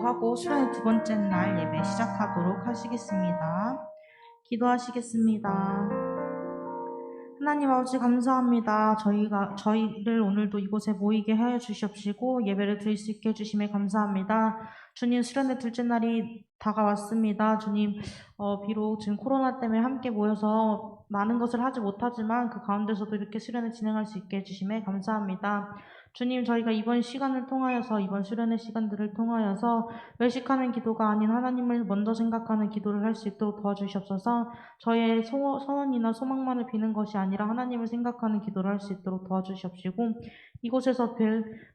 기도하고 수련의 두 번째 날 예배 시작하도록 하시겠습니다. 기도하시겠습니다. 하나님 아버지 감사합니다. 저희를 오늘도 이곳에 모이게 하여 주시옵시고 예배를 드릴 수 있게 해주심에 감사합니다. 주님, 수련의 둘째 날이 다가왔습니다. 주님, 비록 지금 코로나 때문에 함께 모여서 많은 것을 하지 못하지만 그 가운데서도 이렇게 수련을 진행할 수 있게 해주심에 감사합니다. 주님, 저희가 이번 시간을 통하여서, 이번 수련의 시간들을 통하여서 외식하는 기도가 아닌 하나님을 먼저 생각하는 기도를 할 수 있도록 도와주시옵소서. 저의 소원이나 소망만을 비는 것이 아니라 하나님을 생각하는 기도를 할 수 있도록 도와주시옵시고, 이곳에서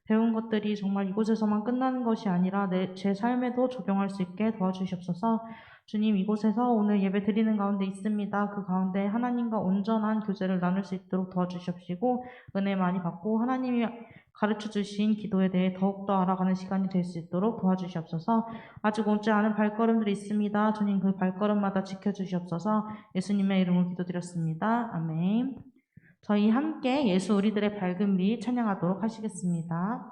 배운 것들이 정말 이곳에서만 끝나는 것이 아니라 제 삶에도 적용할 수 있게 도와주시옵소서. 주님, 이곳에서 오늘 예배 드리는 가운데 있습니다. 그 가운데 하나님과 온전한 교제를 나눌 수 있도록 도와주시옵시고, 은혜 많이 받고 하나님이 가르쳐 주신 기도에 대해 더욱더 알아가는 시간이 될 수 있도록 도와주시옵소서. 아직 오지 않은 발걸음들이 있습니다. 주님, 그 발걸음마다 지켜주시옵소서. 예수님의 이름으로 기도드렸습니다. 아멘. 저희 함께 예수 우리들의 밝은 빛 찬양하도록 하시겠습니다.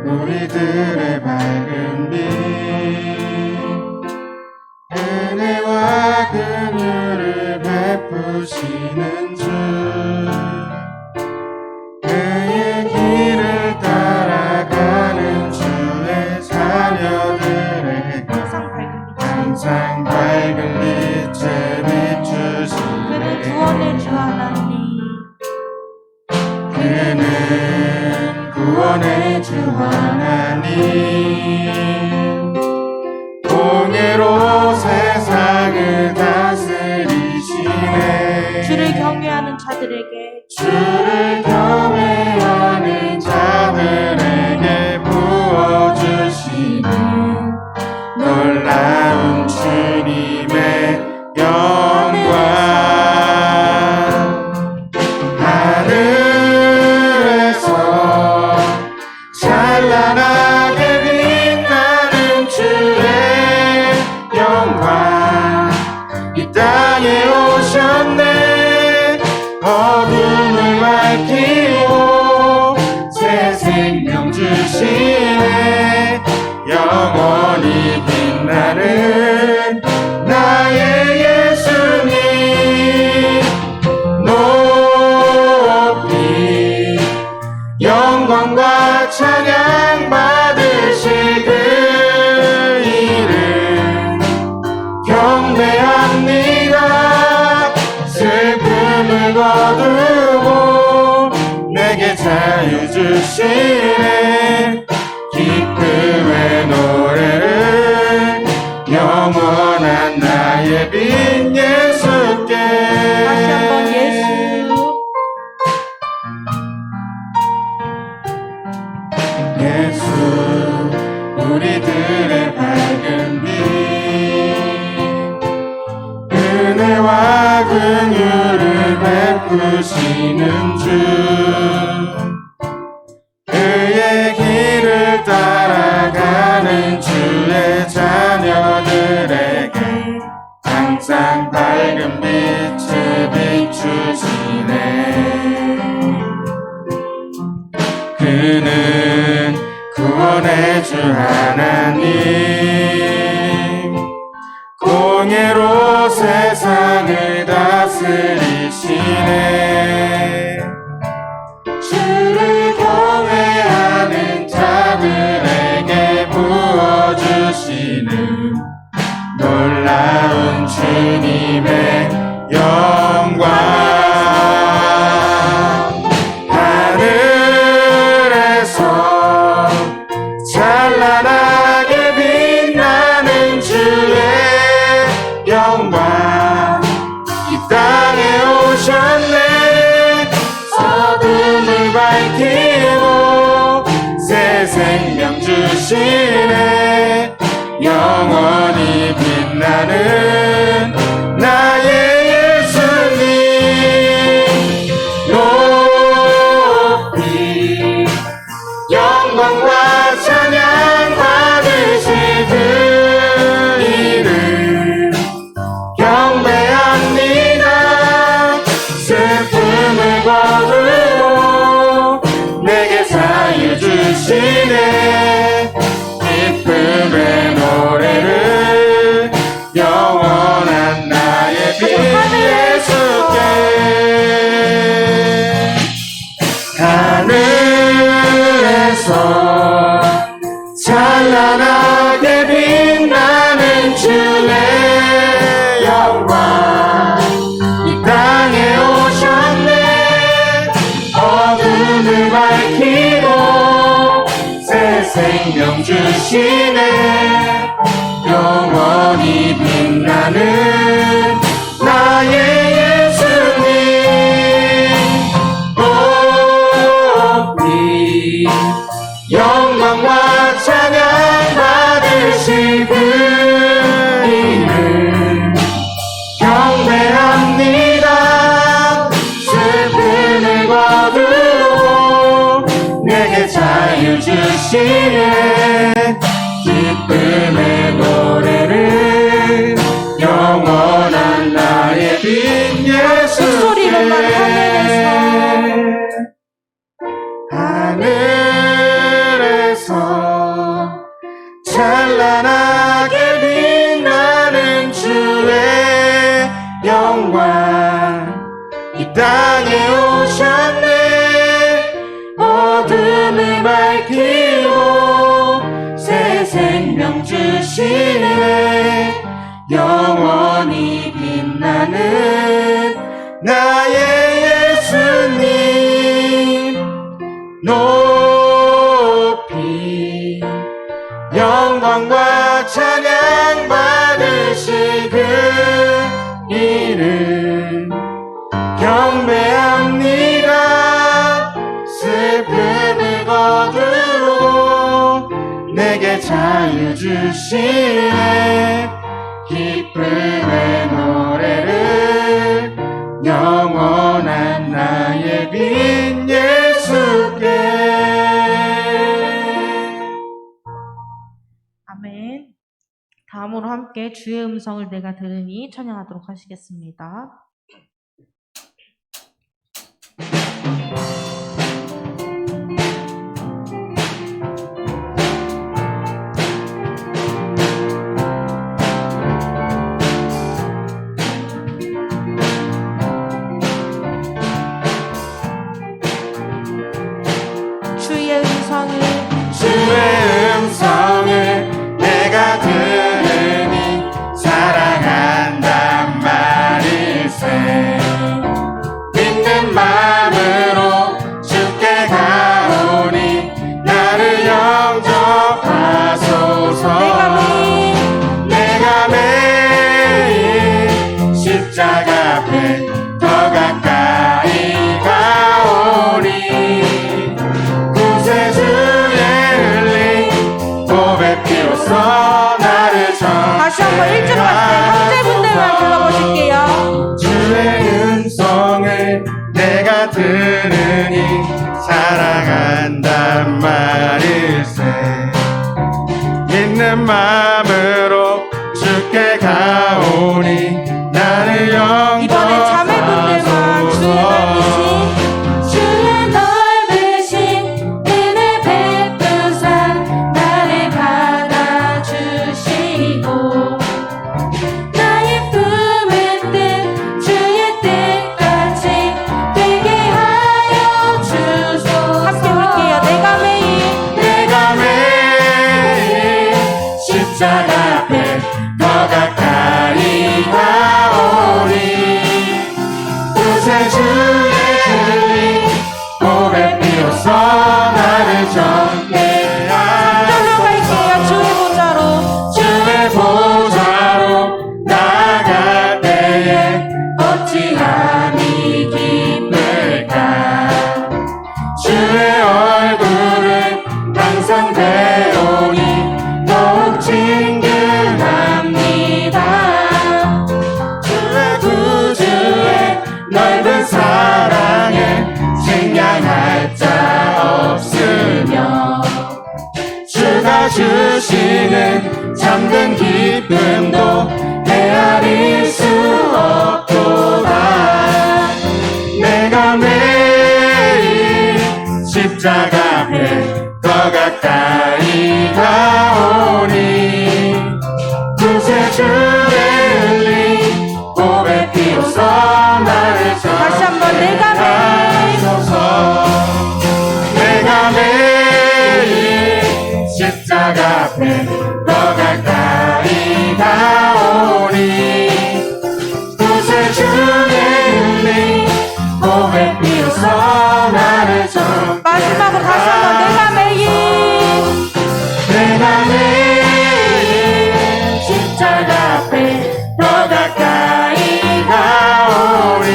우리들의 밝은 빛 은혜와 긍휼을 베푸시는 주 그의 길을 따라가는 주의 자녀들에게 항상 밝은 빛에 비추시네. 그는 구원의 주 하나님, 그는 구원의 주 하나님, 공의로 세상을 다스리시네. 주를 경외하는 자들에게 부어주시는 놀라운 주님의 영광. 찬란하게 빛나는 주의 영광 이 땅에 오셨네. 어둠을 밝히고 새 생명 주시네. 영원히 빛나는 나의 예수님 높이 영광과 찬양 받으실 그 이름 경배합니다. 슬픔을 거두고 내게 자유 주시네. 기쁨의 노래를 영원한 나의 빛 예수께. 다시 한번 예수. 예수 우리들의 밝은 빛 은혜와 긍휼을 베푸시는 주 그의 길을 따라가는 주의 자녀들에게 항상 밝은 빛을 비추시네. 그는 구원의 주 하나님, 공의로 세상을 다스리시네. 주를 경외하는 자들에게 부어주시는 놀라운 주님의 영광. 찬란하게 빛나는 주의 영광 이 땅에 주시네. 영원히 빛나는 나의 예수님 높이 영광과 찬양 받으실 그 이름 경배합니다. 슬픔을 거두고 내게 사유 주시네. 기쁨의 노래를 영원한 나의 빛 예수께 하늘에서 찬란하게 빛나는 주의 영광 이 땅에 오셨네. 어둠을 밝히고 새 생명 주시네. 영원히 빛나는 나의 예수님 높이 영광과 찬양 받으실 그 이름 경배합니다. 슬픔을 거두고 내게 자유 주시네. 기쁨의 노래를 영원한 나의 빛 소리로만 예수께 하늘에서 찬란하게 빛나는 주의 영광 이 땅에 오셨네. 어둠을 밝히고 새 생명 주시네. 영원히 빛나는 나의 예수님 높이 영광과 찬양 받으실 그 이름 경배합니다. 슬픔을 거두고 내게 자유 주시네. 기쁨의 노래를 영원한 나의 빛 예수께. 아멘. 다음으로 함께 주의 음성을 내가 들으니 찬양하도록 하시겠습니다. 주의 음성을 내가 들으니 사랑한단 말일세. 믿는 마음으로 주께 가오니 나를 영접하소서. 내가 매일 십자가 앞에 더 가까이 가오니 구세주의 흘린 보배 피로써 나를 다시 한번 1절 같은 형제분들만 불러보실게요. 주의 음성을 내가 들으니 사랑한단 말일세. 믿는 마음으로 주께 가오니 나를 이번에 자매분들만 주의 넓으신 은혜 베푸사 나를 받아주시고 나의 품을 뜬 주의 뜻같이 되게 하여 주소서. 함께 부를게요. 내가 매일 십자가 앞에 더 가까이 가오니 구세주의 흘린 보배 피로써 나를 정죄하소서. 갈게요. 주의 보좌로 나아갈 때에 어찌하니 기쁠까. 주의 얼굴을 항상 배우니 주시는 참된 기쁨도 헤아릴 수 없도다. 내가 매일 십자가 앞에 더 가까이 가오니 구세주의 흘린 보배 피로써 나를 다시 한번 내가 하소서. 내가 매일 십자가 앞에 더 가까이 가오니 구세주의 흘린 보배 피로써 나를 좀 마지막으로 다시 한번 내가 매일 십자가 앞에 더 가까이 가오니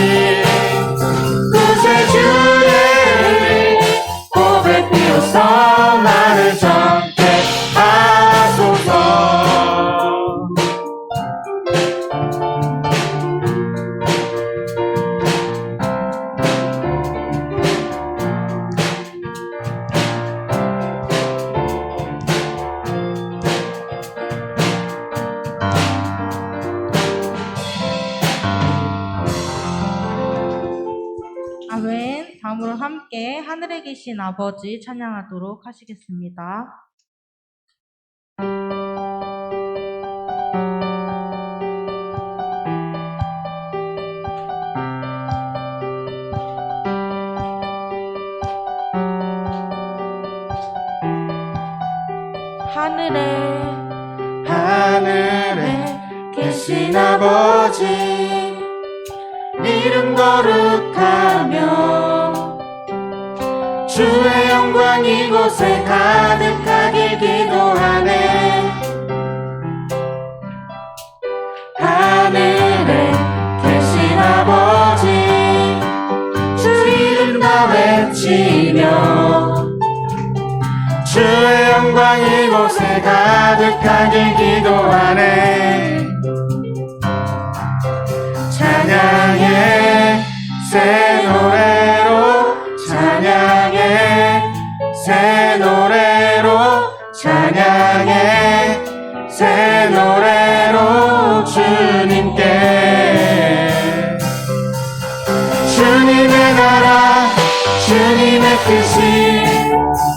구세주의 흘린 보배 피로써 나를 젊게 하소서. 아멘. 다음으로 함께 하늘에 계신 아버지 찬양하도록 하시겠습니다. 하늘에 계신 아버지 이름 거룩하며 주의 영광 이곳에 가득하길 기도하네. 하늘에 계신 아버지 주 이름 다 외치며 주의 영광 이곳에 가득하길 기도하네. 찬양의 새 노래로 찬양의 새 노래로 찬양의 새 노래로 주님께 주님의 나라 주님의 뜻이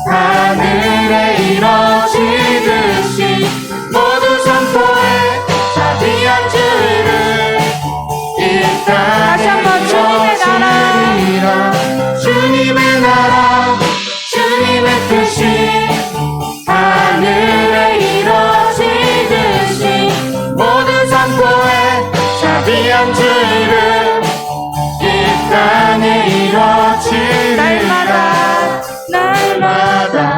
하늘에 이뤄지듯이 모두 선포해 자비한 주를 이 다시 땅에 한번 주님의 나라 주님의 뜻이 하늘에 이뤄지듯이 모두 선포해 자비한 주를 이 땅에 이뤄지리라. 날마다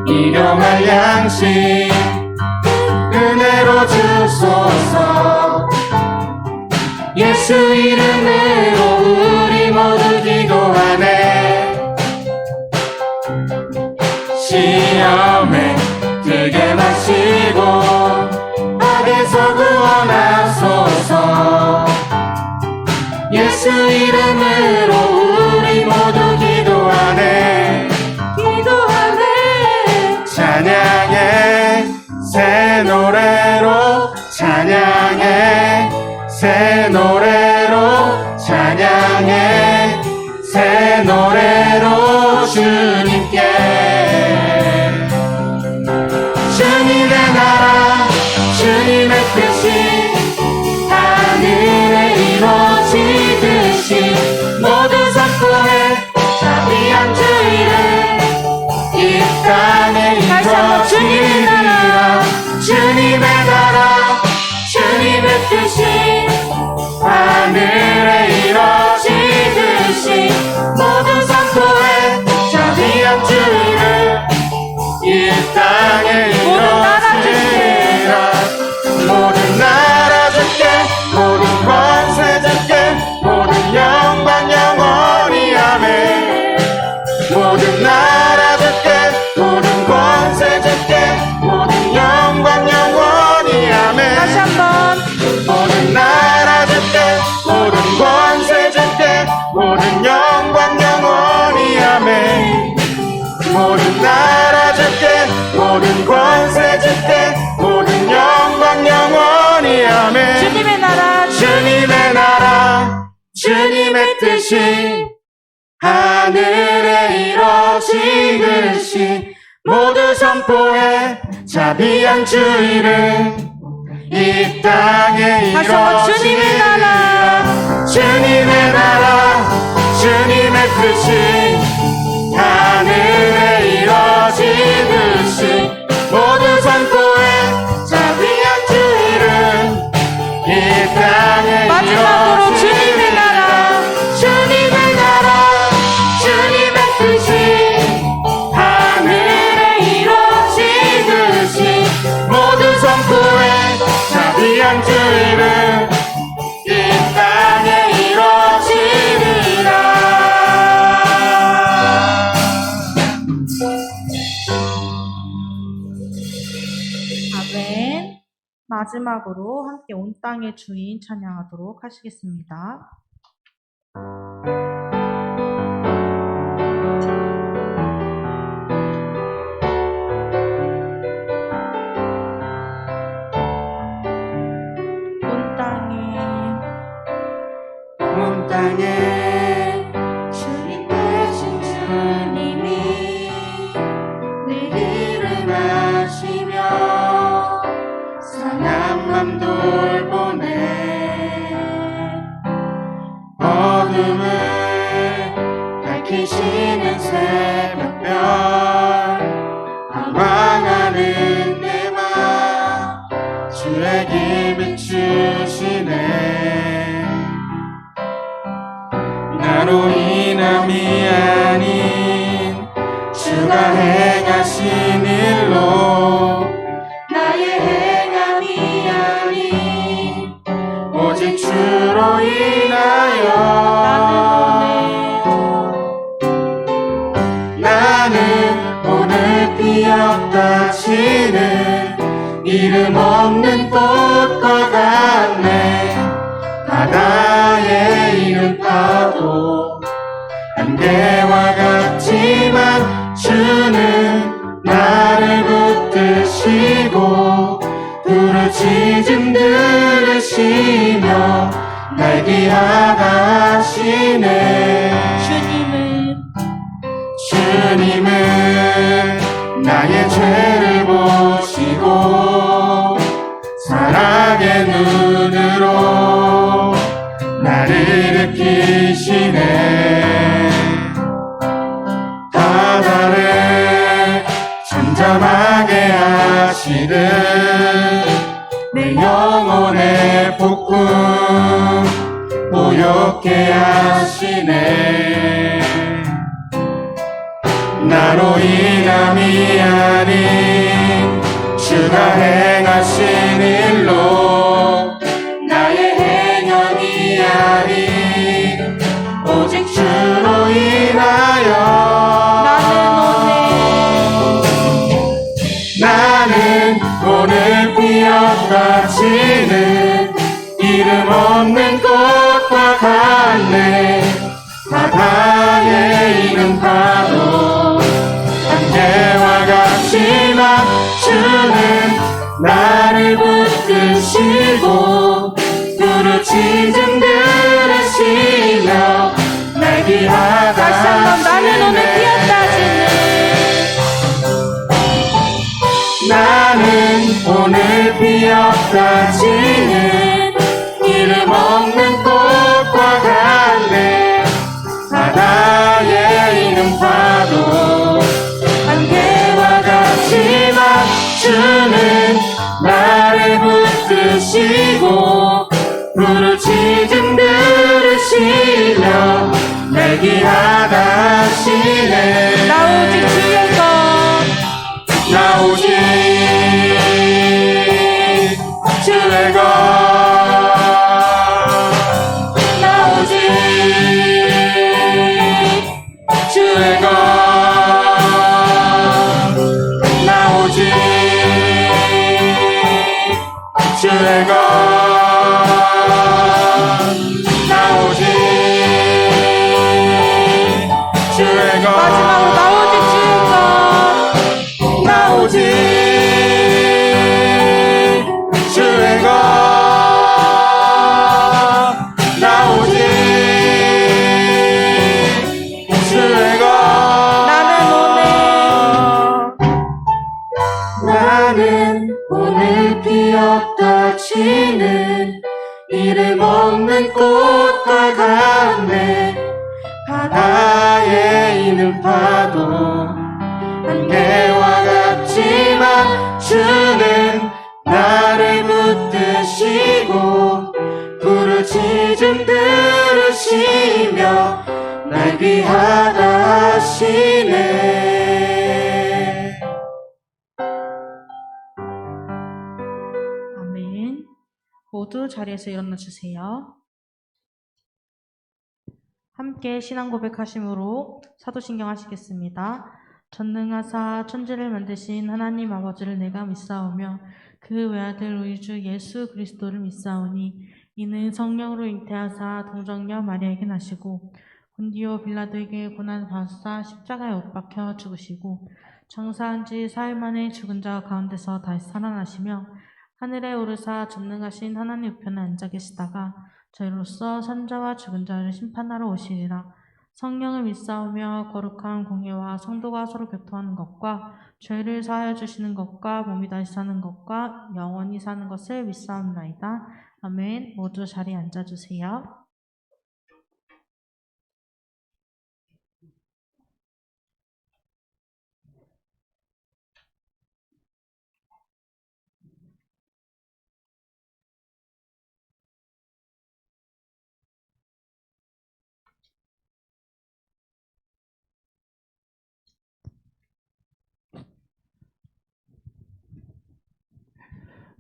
일용할 양식 은혜로 주소서. 예수 이름으로 우리 모두 기도하네. 시험에 들게 마시고 악에서 구원하소서. 예수 이름으로 우리 모두 기도하네. 찬양의 새 노래로 찬양의 새 노래로 찬양의 새 노래로 주님께 주님의 나라 주님의 뜻이 하늘에 이루어지듯이 모두 선포해 자비한 주의를 이 땅에 이루어지리라. 주님의 나라 주님의 뜻이 하늘에 이루어지듯이 모두 선포해 자비한 주의를 이 땅에 이루어지리라. 모든 나라 주께 모든 권세 주께 모든 영광 영원히 아멘. 모든 나라 주께 모든 권세 주께 모든 영광 영원히 아멘. 다시 한번 모든 나라 주께 모든 주님의 뜻이 하늘에 이루어지듯이 모두 선포해 자비한 주의를 이 땅에 다시 한번 주님의 나라 주님의 나라 주님의 뜻이 하늘에 이루어지듯이 모두 선포해 자비한 주의를 이 땅에 마지막으로 주님의 나라 주님의 나라 주님의 뜻이 하늘에 이루어지듯이 모두 선포해 자비한 주의를 이 땅에 이루어지리라. 아멘. 마지막으로 함께 온 땅의 주인 찬양하도록 하시겠습니다. 온 땅에 주님 되신 주님이 늘 일어나시며 상한 맘 돌보네 어둠을 밝히시는 새벽별 방황하는 내마 주의 길 비추시네 나로 인함이 아닌 주가 행하신 일로 나의 행함이 아닌 오직 주로 인하여 나는 오늘 피었다 지는 이름 없는 꽃과 같네 바다에 이른 파도 안개와 같지만 주는 나를 붙드시고 부르짖음 들으시며 날 기억하시네 주님은 나의 죄를 보시고 사랑의 눈으로 나를 일으키시네 바다를 잠잠하게 하시듯 내 영혼의 폭풍 보였게 하시네 나로 인함이 아닌 주가 행하신 일로 나의 행함이 아닌 오직 주로 인하여 나는 오늘 피었다 지는 이름 없는 꽃과 같네 바다에 이른 파도 안개와 같지만 주는 나를 붙드시고 부르짖음 들으시며 날 기억하시네 다시 한번 나는 오늘 피었다 나는 오늘 피었다 지는 이름 없는 꽃과 같네 바다에 이른 파도 안개와 같지만 주는 나를 붙드시고 부르짖음 들으시며 날 기억하시네 나 오직 주의 것 나 오직 주의 것 나 오직 주의 것 나 오직 주의 것 나 오직 주의 것 마지막으로 나 오직 주의 것 나 오직 주의 것 나 오직 나는 오늘 피었다 지는 이름 없는 꽃과 같네. 바다에 있는 파도 안개와 같지만 주는 나를 붙드시고 부르짖음 들으시며 날 귀하다 하시네. 아멘. 모두 자리에서 일어나 주세요. 함께 신앙 고백하심으로 사도신경 하시겠습니다. 전능하사 천지를 만드신 하나님 아버지를 내가 믿사오며 그 외아들 우리 주 예수 그리스도를 믿사오니 이는 성령으로 잉태하사 동정녀 마리아에게 나시고 본디오 빌라도에게 고난 받으사 십자가에 못 박혀 죽으시고 장사한 지 사흘 만에 죽은 자 가운데서 다시 살아나시며 하늘에 오르사 전능하신 하나님 우편에 앉아 계시다가 저희로서 산자와 죽은 자를 심판하러 오시리라. 성령을 믿사오며 거룩한 공예와 성도가 서로 교통하는 것과 죄를 사하여 주시는 것과 몸이 다시 사는 것과 영원히 사는 것을 믿사옵나이다. 아멘. 모두 자리에 앉아주세요.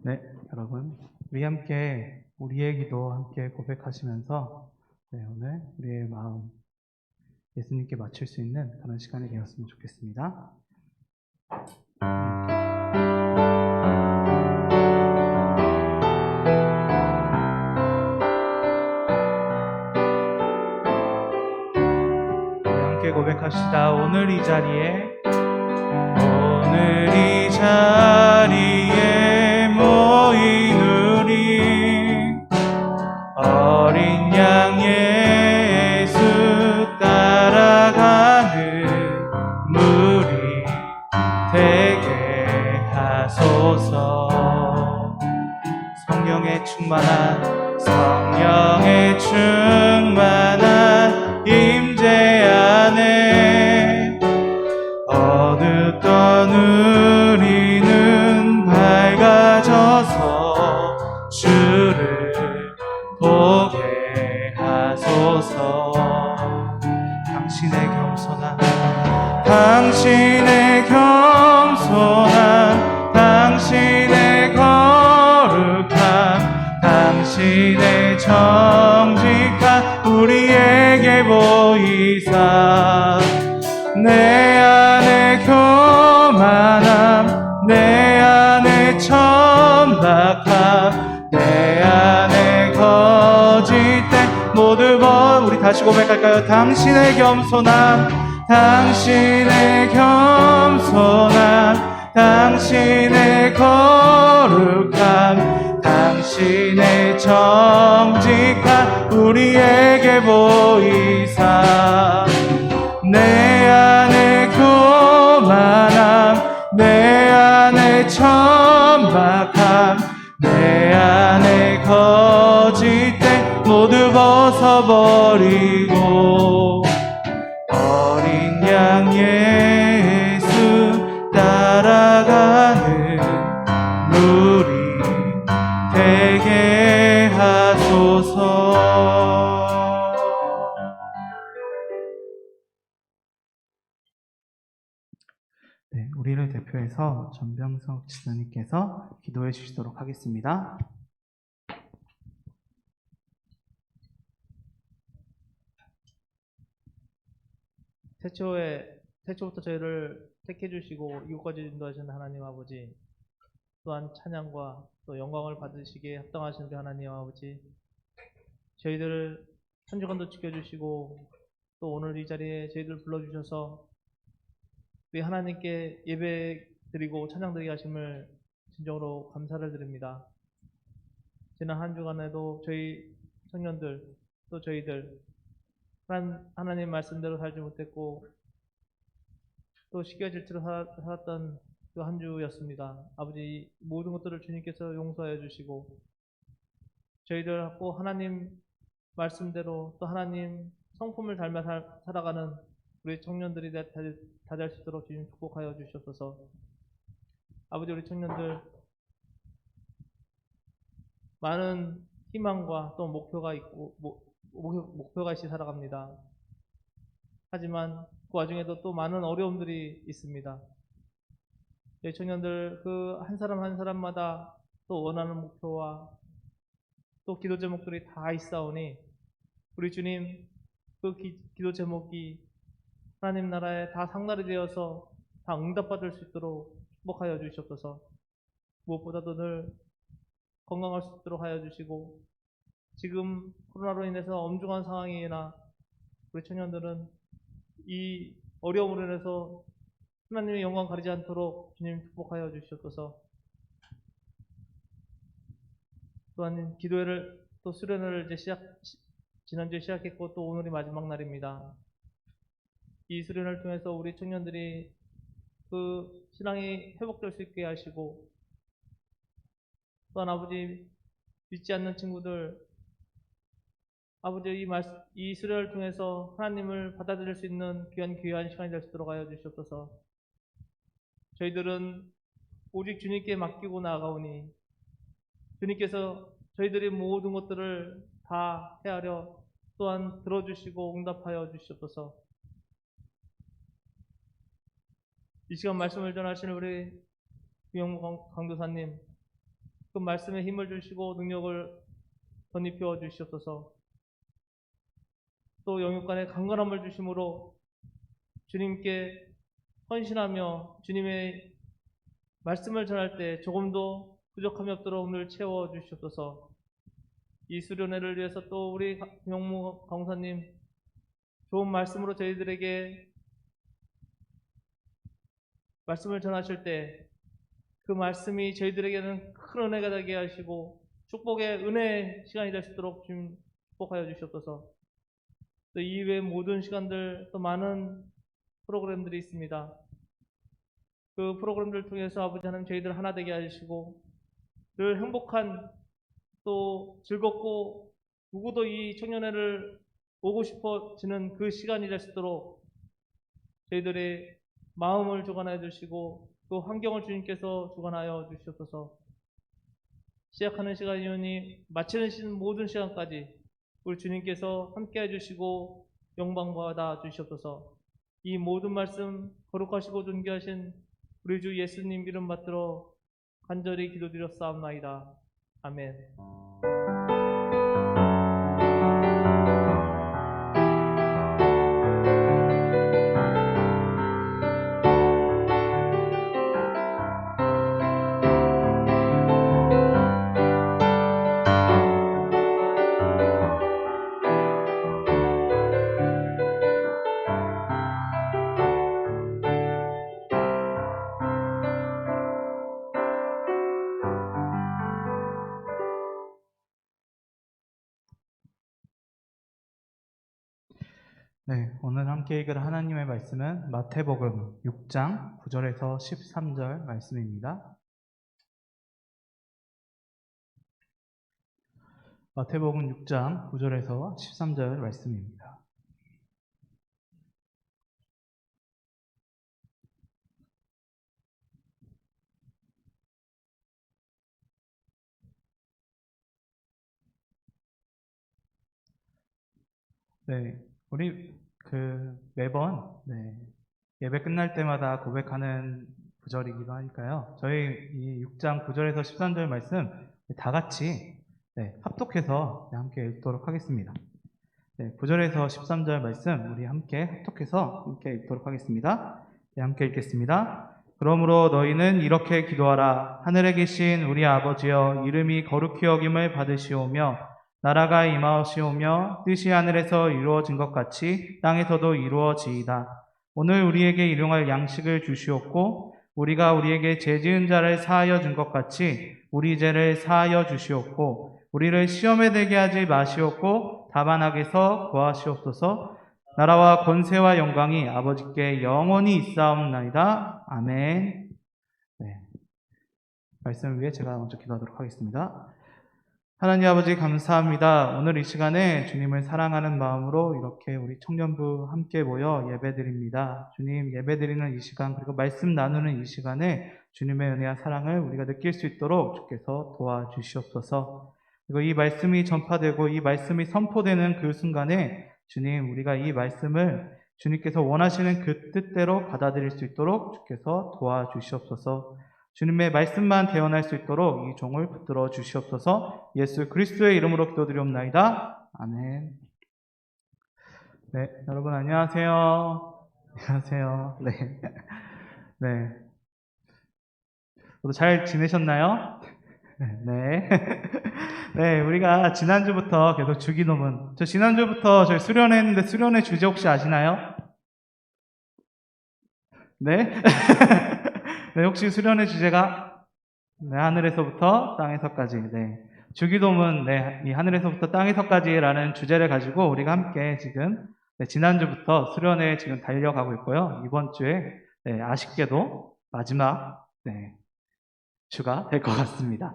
네, 여러분, 우리 함께 우리의 기도 함께 고백하시면서 오늘 우리의 마음 예수님께 맞출 수 있는 그런 시간이 되었으면 좋겠습니다. 우리 함께 고백합시다. 오늘 이 자리에 모인 우리 어린 양 예수 따라가는 무리 되게 하소서. 성령에 충만한 임재 안에 어둡던 우리는 밝아져서 주를 보게 하소서. 당신의 겸손함, 당신의 거룩함, 당신의 정직함 우리에게 보이사 내 안에 교만함, 내 안에 천박함, 내 안에 거짓됨 모두 우리 다시 고백할까요? 당신의 겸손함, 당신의 겸손함, 당신의 거룩함, 당신의 정직함 우리에게 보이사 내 안에 교만함, 내 안에 천박함, 내 안에 거짓됨 모두 벗어버리고 어린 양 예수 따라가는 우리 되게 하소서. 네, 우리를 대표해서 전병석 지사님께서 기도해 주시도록 하겠습니다. 태초부터 저희를 택해 주시고 이곳까지 인도하신 하나님 아버지, 또한 찬양과 또 영광을 받으시기에 합당하신 우리 하나님 아버지, 저희들을 한 주간도 지켜주시고 또 오늘 이 자리에 저희들 불러주셔서 우리 하나님께 예배 드리고 찬양 드리게 하심을 진정으로 감사를 드립니다. 지난 한 주간에도 저희 청년들 또 저희들 하나님 말씀대로 살지 못했고 또 시기와 질투로 살았던 그 한 주였습니다. 아버지, 모든 것들을 주님께서 용서해 주시고 저희들 꼭 하나님 말씀대로 또 하나님 성품을 닮아 살아가는 우리 청년들이 다 될 수 있도록 주님 축복하여 주시옵소서. 아버지, 우리 청년들 많은 희망과 또 목표가 있고 목표가 있이 살아갑니다. 하지만 그 와중에도 또 많은 어려움들이 있습니다. 저희 청년들 그 한 사람 한 사람마다 또 원하는 목표와 또 기도 제목들이 다 있사오니 우리 주님 그 기도 제목이 하나님 나라에 다 상달이 되어서 다 응답받을 수 있도록 축복하여 주시옵소서. 무엇보다도 늘 건강할 수 있도록 하여 주시고 지금 코로나로 인해서 엄중한 상황이나 우리 청년들은 이 어려움으로 인해서 하나님의 영광 가리지 않도록 주님 축복하여 주시옵소서. 또한 기도회를 또 수련회를 이제 지난주에 시작했고 또 오늘이 마지막 날입니다. 이 수련을 통해서 우리 청년들이 그 신앙이 회복될 수 있게 하시고 또한 아버지 믿지 않는 친구들 아버지 이 수련을 통해서 하나님을 받아들일 수 있는 귀한 시간이 될 수 있도록 하여 주시옵소서. 저희들은 오직 주님께 맡기고 나아가오니 주님께서 저희들의 모든 것들을 다 헤아려 또한 들어주시고 응답하여 주시옵소서. 이 시간 말씀을 전하시는 우리 유영무 강도사님 그 말씀에 힘을 주시고 능력을 덧입혀 주시옵소서. 또 영육간에 강건함을 주심으로 주님께 헌신하며 주님의 말씀을 전할 때 조금도 부족함이 없도록 늘 채워 주시옵소서. 이 수련회를 위해서 또 우리 영무 강사님 좋은 말씀으로 저희들에게 말씀을 전하실 때 그 말씀이 저희들에게는 큰 은혜가 되게 하시고 축복의 은혜의 시간이 될 수 있도록 주님 축복하여 주시옵소서. 또 이외의 모든 시간들 또 많은 프로그램들이 있습니다. 그 프로그램들을 통해서 아버지 하나님 저희들 하나 되게 하시고 늘 행복한 또 즐겁고 누구도 이 청년회를 오고 싶어지는 그 시간이 될 수 있도록 저희들의 마음을 주관하여 주시고 또 환경을 주님께서 주관하여 주시옵소서. 시작하는 시간이오니 마치는 모든 시간까지 우리 주님께서 함께해 주시고 영광받아 주시옵소서. 이 모든 말씀 거룩하시고 존귀하신 우리 주 예수님 이름 받들어 간절히 기도드렸사옵나이다. 아멘. 네, 오늘 함께 읽을 하나님의 말씀은 마태복음 6장 9절에서 13절 말씀입니다. 마태복음 6장 9절에서 13절 말씀입니다. 네, 우리 매번 예배 끝날 때마다 고백하는 구절이기도 하니까요. 저희 이 6장 9절에서 13절 말씀 다 같이 합독해서 함께 읽도록 하겠습니다. 9절에서 13절 말씀 우리 함께 합독해서 함께 읽도록 하겠습니다. 함께 읽겠습니다. 그러므로 너희는 이렇게 기도하라. 하늘에 계신 우리 아버지여, 이름이 거룩히 여김을 받으시오며 나라가 임하시오며 뜻이 하늘에서 이루어진 것 같이 땅에서도 이루어지이다. 오늘 우리에게 일용할 양식을 주시옵고 우리가 우리에게 죄 지은 자를 사하여 준 것 같이 우리 죄를 사하여 주시옵고 우리를 시험에 들게 하지 마시옵고 다만 악에서 구하시옵소서. 나라와 권세와 영광이 아버지께 영원히 있사옵나이다. 아멘. 말씀을 위해 제가 먼저 기도하도록 하겠습니다. 하나님 아버지 감사합니다. 오늘 이 시간에 주님을 사랑하는 마음으로 이렇게 우리 청년부 함께 모여 예배드립니다. 주님 예배드리는 이 시간 그리고 말씀 나누는 이 시간에 주님의 은혜와 사랑을 우리가 느낄 수 있도록 주께서 도와주시옵소서. 그리고 이 말씀이 전파되고 이 말씀이 선포되는 그 순간에 주님 우리가 이 말씀을 주님께서 원하시는 그 뜻대로 받아들일 수 있도록 주께서 도와주시옵소서. 주님의 말씀만 대언할 수 있도록 이 종을 붙들어 주시옵소서. 예수 그리스도의 이름으로 기도드리옵나이다. 아멘. 네, 여러분 안녕하세요. 안녕하세요. 네, 네. 모두 잘 지내셨나요? 네. 네, 우리가 지난주부터 계속 주기도문. 저 지난주부터 저희 수련했는데 수련의 주제 혹시 아시나요? 네? 네, 혹시 수련의 주제가 네, 하늘에서부터 땅에서까지. 네. 주기도문, 네, 이 하늘에서부터 땅에서까지라는 주제를 가지고 우리가 함께 지금 네, 지난주부터 수련회 지금 달려가고 있고요. 이번 주에 네, 아쉽게도 마지막 네, 주가 될 것 같습니다.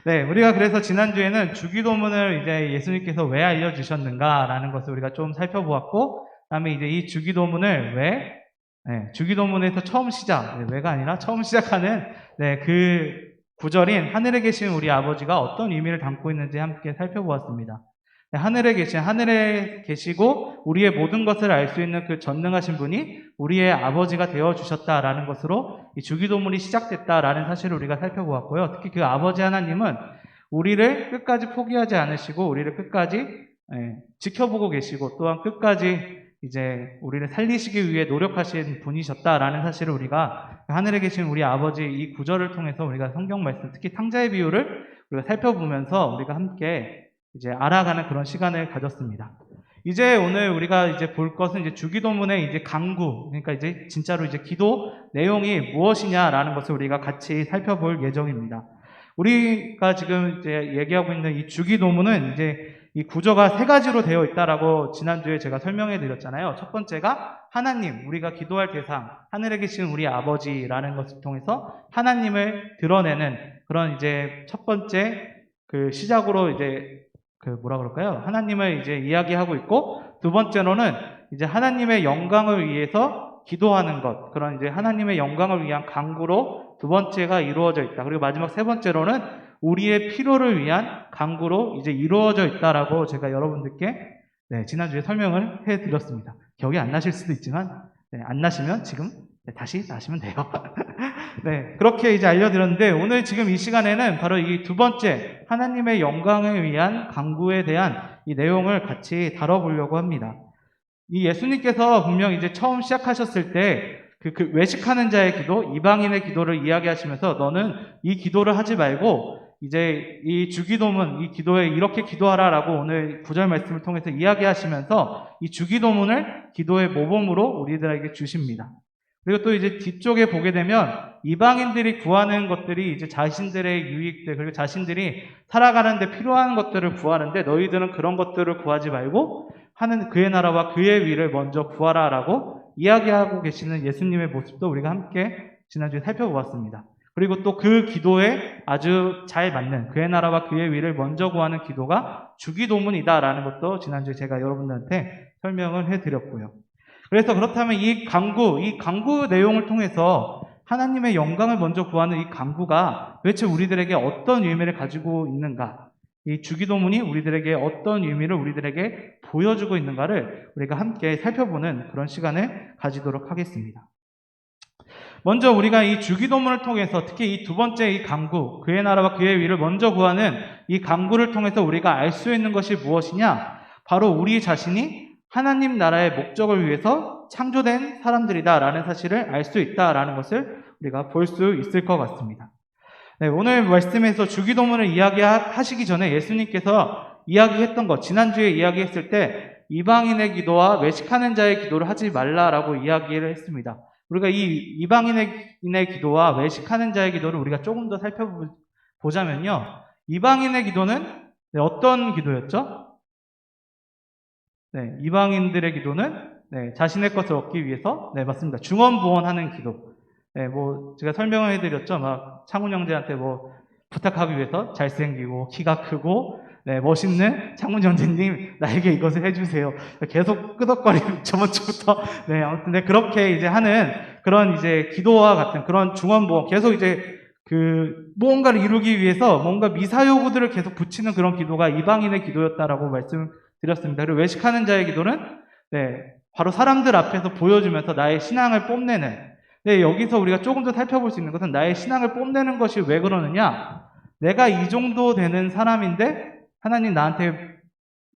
네, 우리가 그래서 지난주에는 주기도문을 이제 예수님께서 왜 알려주셨는가라는 것을 우리가 좀 살펴보았고, 그다음에 이제 이 주기도문을 왜 네, 주기도문에서 처음 시작, 네, 왜가 아니라 처음 시작하는 네, 그 구절인 하늘에 계신 우리 아버지가 어떤 의미를 담고 있는지 함께 살펴보았습니다. 네, 하늘에 계시고 우리의 모든 것을 알 수 있는 그 전능하신 분이 우리의 아버지가 되어주셨다라는 것으로 이 주기도문이 시작됐다라는 사실을 우리가 살펴보았고요. 특히 그 아버지 하나님은 우리를 끝까지 포기하지 않으시고 우리를 끝까지 지켜보고 계시고 또한 끝까지 이제 우리를 살리시기 위해 노력하신 분이셨다라는 사실을 우리가 하늘에 계신 우리 아버지 이 구절을 통해서 우리가 성경 말씀, 특히 탕자의 비유를 우리가 살펴보면서 우리가 함께 이제 알아가는 그런 시간을 가졌습니다. 이제 오늘 우리가 이제 볼 것은 이제 주기도문의 이제 강구, 그러니까 이제 진짜로 이제 기도 내용이 무엇이냐라는 것을 우리가 같이 살펴볼 예정입니다. 우리가 지금 이제 얘기하고 있는 이 주기도문은 이제 이 구조가 세 가지로 되어 있다라고 지난주에 제가 설명해 드렸잖아요. 첫 번째가 하나님, 우리가 기도할 대상, 하늘에 계신 우리 아버지라는 것을 통해서 하나님을 드러내는 그런 이제 첫 번째 그 시작으로 이제 그 뭐라 그럴까요? 하나님을 이제 이야기하고 있고, 두 번째로는 이제 하나님의 영광을 위해서 기도하는 것, 그런 이제 하나님의 영광을 위한 강구로 두 번째가 이루어져 있다. 그리고 마지막 세 번째로는 우리의 필요를 위한 강구로 이제 이루어져 있다라고 제가 여러분들께 네, 지난주에 설명을 해드렸습니다. 기억이 안 나실 수도 있지만 네, 안 나시면 지금 다시 나시면 돼요. 네, 그렇게 이제 알려드렸는데 오늘 지금 이 시간에는 바로 이 두 번째 하나님의 영광을 위한 강구에 대한 이 내용을 같이 다뤄보려고 합니다. 이 예수님께서 분명 이제 처음 시작하셨을 때 그 외식하는 자의 기도, 이방인의 기도를 이야기하시면서 너는 이 기도를 하지 말고 이제 이 주기도문, 이 기도에 이렇게 기도하라라고 오늘 구절 말씀을 통해서 이야기하시면서 이 주기도문을 기도의 모범으로 우리들에게 주십니다. 그리고 또 이제 뒤쪽에 보게 되면 이방인들이 구하는 것들이 이제 자신들의 유익들, 그리고 자신들이 살아가는데 필요한 것들을 구하는데 너희들은 그런 것들을 구하지 말고 하는 그의 나라와 그의 위를 먼저 구하라라고 이야기하고 계시는 예수님의 모습도 우리가 함께 지난주에 살펴보았습니다. 그리고 또 그 기도에 아주 잘 맞는 그의 나라와 그의 위를 먼저 구하는 기도가 주기도문이다라는 것도 지난주에 제가 여러분들한테 설명을 해드렸고요. 그래서 그렇다면 이 강구 내용을 통해서 하나님의 영광을 먼저 구하는 이 강구가 도대체 우리들에게 어떤 의미를 가지고 있는가? 이 주기도문이 우리들에게 어떤 의미를 우리들에게 보여주고 있는가를 우리가 함께 살펴보는 그런 시간을 가지도록 하겠습니다. 먼저 우리가 이 주기도문을 통해서 특히 이 두 번째 이 강구, 그의 나라와 그의 위를 먼저 구하는 이 강구를 통해서 우리가 알 수 있는 것이 무엇이냐? 바로 우리 자신이 하나님 나라의 목적을 위해서 창조된 사람들이다라는 사실을 알 수 있다라는 것을 우리가 볼 수 있을 것 같습니다. 네, 오늘 말씀에서 주기도문을 이야기하시기 전에 예수님께서 이야기했던 것, 지난주에 이야기했을 때 이방인의 기도와 외식하는 자의 기도를 하지 말라라고 이야기를 했습니다. 우리가 이 이방인의 기도와 외식하는 자의 기도를 우리가 조금 더 살펴보자면요. 이방인의 기도는 어떤 기도였죠? 네, 이방인들의 기도는 자신의 것을 얻기 위해서, 네, 맞습니다. 중언부언하는 기도. 네, 뭐 제가 설명을 해드렸죠. 막 창훈 형제한테 뭐 부탁하기 위해서 잘생기고 키가 크고 네, 멋있는 창훈 형제님 나에게 이것을 해주세요. 계속 끄덕거리는 저번 주부터 네, 아무튼 네, 그렇게 이제 하는 그런 이제 기도와 같은 그런 중원보험 계속 이제 그 무언가를 이루기 위해서 뭔가 미사요구들을 계속 붙이는 그런 기도가 이방인의 기도였다라고 말씀드렸습니다. 그리고 외식하는 자의 기도는 네, 바로 사람들 앞에서 보여주면서 나의 신앙을 뽐내는. 네, 여기서 우리가 조금 더 살펴볼 수 있는 것은 나의 신앙을 뽐내는 것이 왜 그러느냐? 내가 이 정도 되는 사람인데 하나님 나한테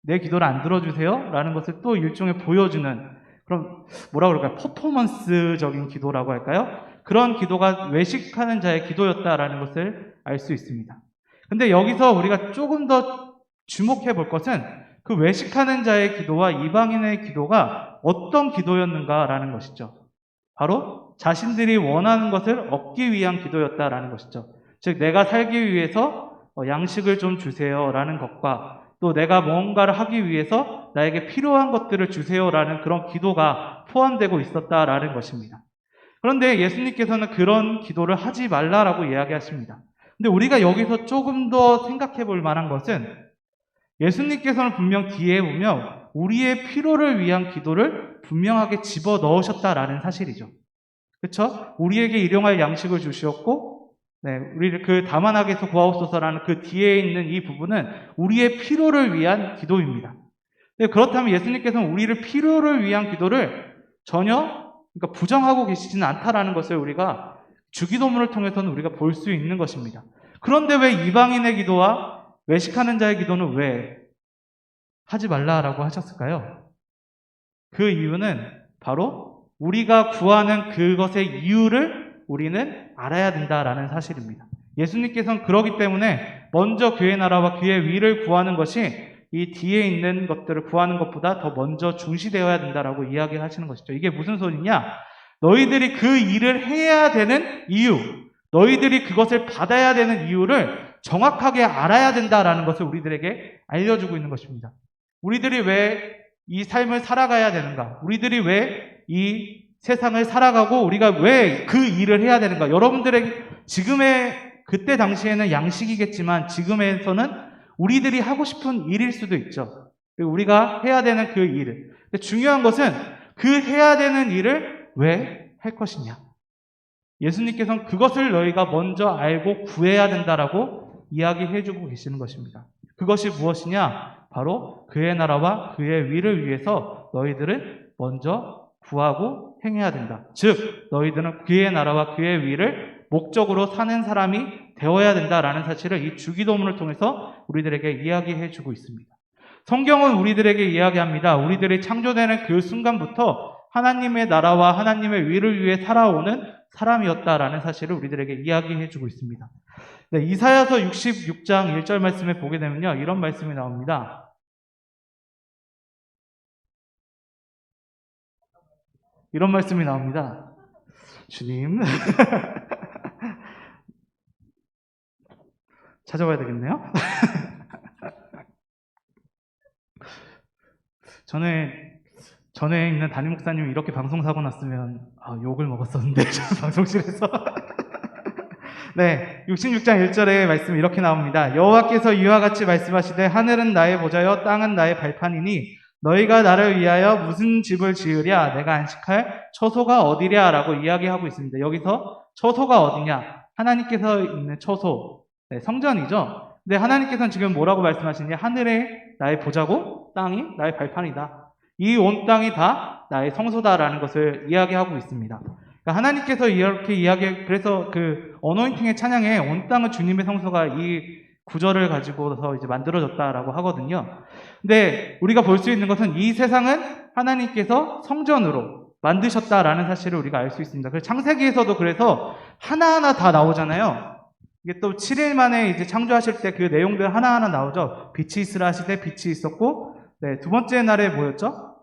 내 기도를 안 들어주세요? 라는 것을 또 일종의 보여주는 그럼 뭐라 그럴까요? 퍼포먼스적인 기도라고 할까요? 그런 기도가 외식하는 자의 기도였다라는 것을 알 수 있습니다. 근데 여기서 우리가 조금 더 주목해 볼 것은 그 외식하는 자의 기도와 이방인의 기도가 어떤 기도였는가라는 것이죠. 바로 자신들이 원하는 것을 얻기 위한 기도였다라는 것이죠. 즉 내가 살기 위해서 양식을 좀 주세요라는 것과 또 내가 뭔가를 하기 위해서 나에게 필요한 것들을 주세요라는 그런 기도가 포함되고 있었다라는 것입니다. 그런데 예수님께서는 그런 기도를 하지 말라라고 이야기하십니다. 근데 우리가 여기서 조금 더 생각해 볼 만한 것은 예수님께서는 분명 뒤에 보면 우리의 필요를 위한 기도를 분명하게 집어 넣으셨다라는 사실이죠. 그렇죠? 우리에게 일용할 양식을 주시었고 네, 우리를 그 다만하게서 구하옵소서라는 그 뒤에 있는 이 부분은 우리의 필요를 위한 기도입니다. 네, 그렇다면 예수님께서는 우리를 필요를 위한 기도를 전혀 그러니까 부정하고 계시지는 않다라는 것을 우리가 주기도문을 통해서는 우리가 볼 수 있는 것입니다. 그런데 왜 이방인의 기도와 외식하는 자의 기도는 왜 하지 말라라고 하셨을까요? 그 이유는 바로 우리가 구하는 그것의 이유를 우리는 알아야 된다라는 사실입니다. 예수님께서는 그러기 때문에 먼저 그의 나라와 그의 위를 구하는 것이 이 뒤에 있는 것들을 구하는 것보다 더 먼저 중시되어야 된다라고 이야기하시는 것이죠. 이게 무슨 소리냐? 너희들이 그 일을 해야 되는 이유, 너희들이 그것을 받아야 되는 이유를 정확하게 알아야 된다라는 것을 우리들에게 알려주고 있는 것입니다. 우리들이 왜 이 삶을 살아가야 되는가? 우리들이 왜 이 세상을 살아가고 우리가 왜 그 일을 해야 되는가? 여러분들에게 그때 당시에는 양식이겠지만 지금에서는 우리들이 하고 싶은 일일 수도 있죠. 그리고 우리가 해야 되는 그 일을. 근데 중요한 것은 그 해야 되는 일을 왜 할 것이냐. 예수님께서는 그것을 너희가 먼저 알고 구해야 된다라고 이야기해주고 계시는 것입니다. 그것이 무엇이냐? 바로 그의 나라와 그의 위를 위해서 너희들은 먼저 구하고 행해야 된다. 즉 너희들은 그의 나라와 그의 위를 목적으로 사는 사람이 되어야 된다라는 사실을 이 주기도문을 통해서 우리들에게 이야기해주고 있습니다. 성경은 우리들에게 이야기합니다. 우리들이 창조되는 그 순간부터 하나님의 나라와 하나님의 위를 위해 살아오는 사람이었다라는 사실을 우리들에게 이야기해주고 있습니다. 네, 이사야서 66장 1절 말씀에 보게 되면요, 이런 말씀이 나옵니다. 이런 말씀이 나옵니다. 주님 찾아봐야 되겠네요. 전에 있는 담임 목사님이 이렇게 방송사고 났으면 욕을 먹었었는데 방송실에서 네, 66장 1절의 말씀이 이렇게 나옵니다. 여호와께서 이와 같이 말씀하시되 하늘은 나의 보좌여 땅은 나의 발판이니 너희가 나를 위하여 무슨 집을 지으랴? 내가 안식할 처소가 어디랴? 라고 이야기하고 있습니다. 여기서 처소가 어디냐? 하나님께서 있는 처소, 네, 성전이죠. 근데 하나님께서는 지금 뭐라고 말씀하시느냐? 하늘에 나의 보좌고 땅이 나의 발판이다. 이 온 땅이 다 나의 성소다라는 것을 이야기하고 있습니다. 그러니까 하나님께서 이렇게 그래서 그 어노인팅의 찬양에 온 땅은 주님의 성소가 이 구절을 가지고서 이제 만들어졌다라고 하거든요. 근데 우리가 볼 수 있는 것은 이 세상은 하나님께서 성전으로 만드셨다라는 사실을 우리가 알 수 있습니다. 그래서 창세기에서도 그래서 하나하나 다 나오잖아요. 이게 또 7일 만에 이제 창조하실 때 그 내용들 하나하나 나오죠. 빛이 있으라 하시되 빛이 있었고, 네, 두 번째 날에 뭐였죠?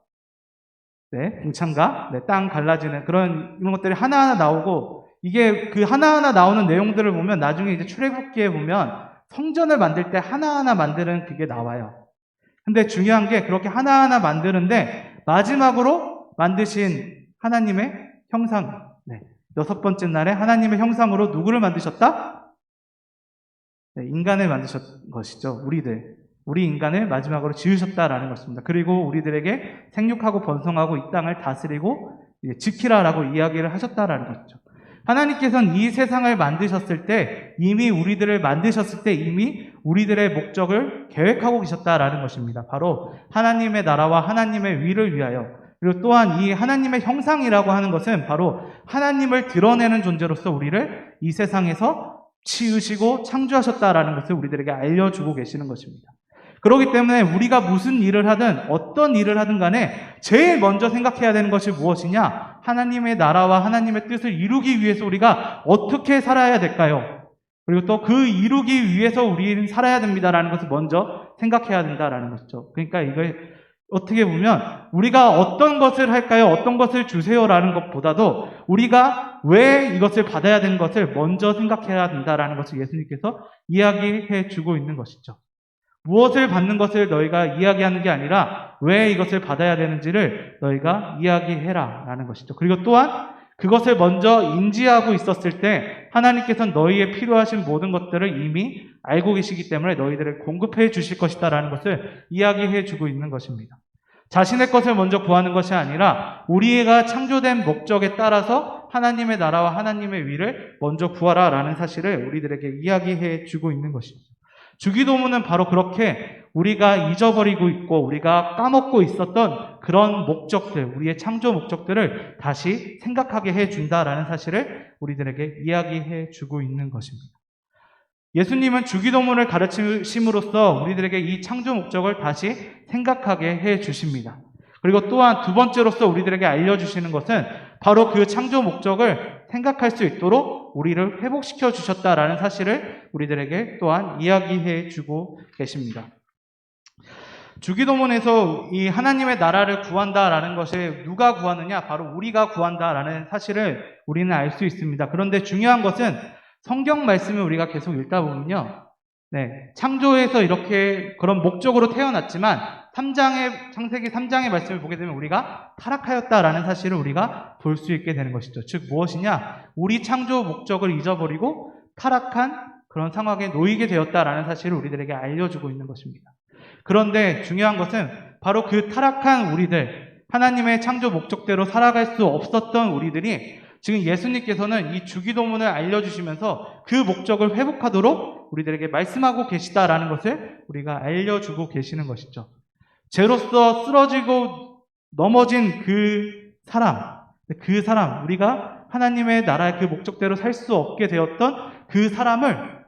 네, 풍창과 네, 땅 갈라지는 이런 것들이 하나하나 나오고, 이게 그 하나하나 나오는 내용들을 보면 나중에 이제 출애굽기에 보면 성전을 만들 때 하나하나 만드는 그게 나와요. 근데 중요한 게 그렇게 하나하나 만드는데 마지막으로 만드신 하나님의 형상, 네, 6번째 날에 하나님의 형상으로 누구를 만드셨다? 네, 인간을 만드신 것이죠. 우리 인간을 마지막으로 지으셨다라는 것입니다. 그리고 우리들에게 생육하고 번성하고 이 땅을 다스리고 지키라라고 이야기를 하셨다라는 것이죠. 하나님께서는 이 세상을 만드셨을 때, 이미 우리들을 만드셨을 때 이미 우리들의 목적을 계획하고 계셨다라는 것입니다. 바로 하나님의 나라와 하나님의 위를 위하여. 그리고 또한 이 하나님의 형상이라고 하는 것은 바로 하나님을 드러내는 존재로서 우리를 이 세상에서 지으시고 창조하셨다라는 것을 우리들에게 알려주고 계시는 것입니다. 그렇기 때문에 우리가 무슨 일을 하든 어떤 일을 하든 간에 제일 먼저 생각해야 되는 것이 무엇이냐? 하나님의 나라와 하나님의 뜻을 이루기 위해서 우리가 어떻게 살아야 될까요? 그리고 또 그 이루기 위해서 우리는 살아야 됩니다라는 것을 먼저 생각해야 된다라는 것이죠. 그러니까 이걸 어떻게 보면 우리가 어떤 것을 할까요? 어떤 것을 주세요라는 것보다도 우리가 왜 이것을 받아야 되는 것을 먼저 생각해야 된다라는 것을 예수님께서 이야기해 주고 있는 것이죠. 무엇을 받는 것을 너희가 이야기하는 게 아니라 왜 이것을 받아야 되는지를 너희가 이야기해라 라는 것이죠. 그리고 또한 그것을 먼저 인지하고 있었을 때 하나님께서는 너희의 필요하신 모든 것들을 이미 알고 계시기 때문에 너희들을 공급해 주실 것이다 라는 것을 이야기해 주고 있는 것입니다. 자신의 것을 먼저 구하는 것이 아니라 우리가 창조된 목적에 따라서 하나님의 나라와 하나님의 위를 먼저 구하라 라는 사실을 우리들에게 이야기해 주고 있는 것입니다. 주기도문은 바로 그렇게 우리가 잊어버리고 있고 우리가 까먹고 있었던 그런 목적들, 우리의 창조 목적들을 다시 생각하게 해준다라는 사실을 우리들에게 이야기해 주고 있는 것입니다. 예수님은 주기도문을 가르치심으로써 우리들에게 이 창조 목적을 다시 생각하게 해 주십니다. 그리고 또한 두 번째로서 우리들에게 알려주시는 것은 바로 그 창조 목적을 생각할 수 있도록 우리를 회복시켜 주셨다라는 사실을 우리들에게 또한 이야기해 주고 계십니다. 주기도문에서 이 하나님의 나라를 구한다라는 것을 누가 구하느냐? 바로 우리가 구한다라는 사실을 우리는 알 수 있습니다. 그런데 중요한 것은 성경 말씀을 우리가 계속 읽다 보면요. 창조에서 이렇게 그런 목적으로 태어났지만 창세기 3장의 말씀을 보게 되면 우리가 타락하였다라는 사실을 우리가 볼 수 있게 되는 것이죠. 즉 무엇이냐? 우리 창조 목적을 잊어버리고 타락한 그런 상황에 놓이게 되었다라는 사실을 우리들에게 알려주고 있는 것입니다. 그런데 중요한 것은 바로 그 타락한 우리들, 하나님의 창조 목적대로 살아갈 수 없었던 우리들이 지금 예수님께서는 이 주기도문을 알려주시면서 그 목적을 회복하도록 우리들에게 말씀하고 계시다라는 것을 우리가 알려주고 계시는 것이죠. 죄로서 쓰러지고 넘어진 그 사람, 우리가 하나님의 나라의 그 목적대로 살 수 없게 되었던 그 사람을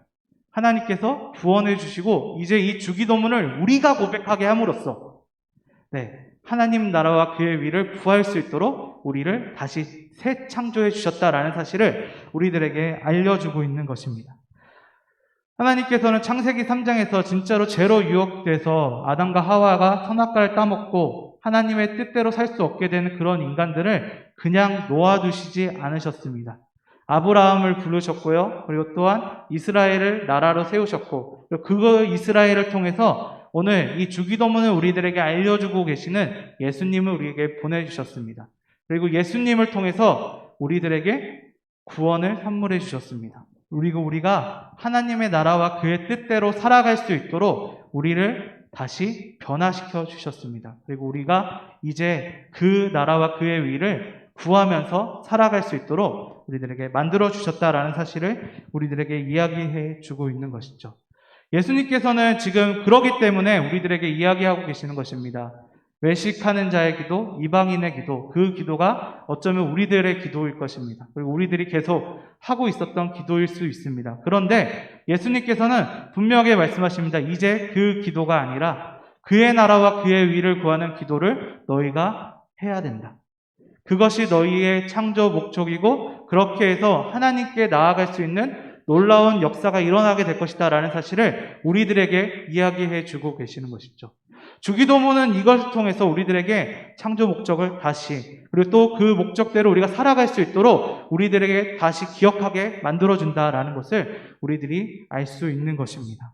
하나님께서 구원해 주시고 이제 이 주기도문을 우리가 고백하게 함으로써 하나님 나라와 그의 위를 구할 수 있도록 우리를 다시 새 창조해 주셨다라는 사실을 우리들에게 알려주고 있는 것입니다. 하나님께서는 창세기 3장에서 진짜로 죄로 유혹돼서 아담과 하와가 선악과를 따먹고 하나님의 뜻대로 살 수 없게 되는 그런 인간들을 그냥 놓아두시지 않으셨습니다. 아브라함을 부르셨고요. 그리고 또한 이스라엘을 나라로 세우셨고 그 이스라엘을 통해서 오늘 이 주기도문을 우리들에게 알려주고 계시는 예수님을 우리에게 보내주셨습니다. 그리고 예수님을 통해서 우리들에게 구원을 선물해 주셨습니다. 그리고 우리가 하나님의 나라와 그의 뜻대로 살아갈 수 있도록 우리를 다시 변화시켜 주셨습니다. 그리고 우리가 이제 그 나라와 그의 위를 구하면서 살아갈 수 있도록 우리들에게 만들어 주셨다라는 사실을 우리들에게 이야기해 주고 있는 것이죠. 예수님께서는 지금 그러기 때문에 우리들에게 이야기하고 계시는 것입니다. 외식하는 자의 기도, 이방인의 기도, 그 기도가 어쩌면 우리들의 기도일 것입니다. 그리고 우리들이 계속 하고 있었던 기도일 수 있습니다. 그런데 예수님께서는 분명하게 말씀하십니다. 이제 그 기도가 아니라 그의 나라와 그의 위를 구하는 기도를 너희가 해야 된다. 그것이 너희의 창조 목적이고 그렇게 해서 하나님께 나아갈 수 있는 놀라운 역사가 일어나게 될 것이다 라는 사실을 우리들에게 이야기해 주고 계시는 것이죠. 주기도문은 이것을 통해서 우리들에게 창조 목적을 다시 그리고 또 그 목적대로 우리가 살아갈 수 있도록 우리들에게 다시 기억하게 만들어준다라는 것을 우리들이 알 수 있는 것입니다.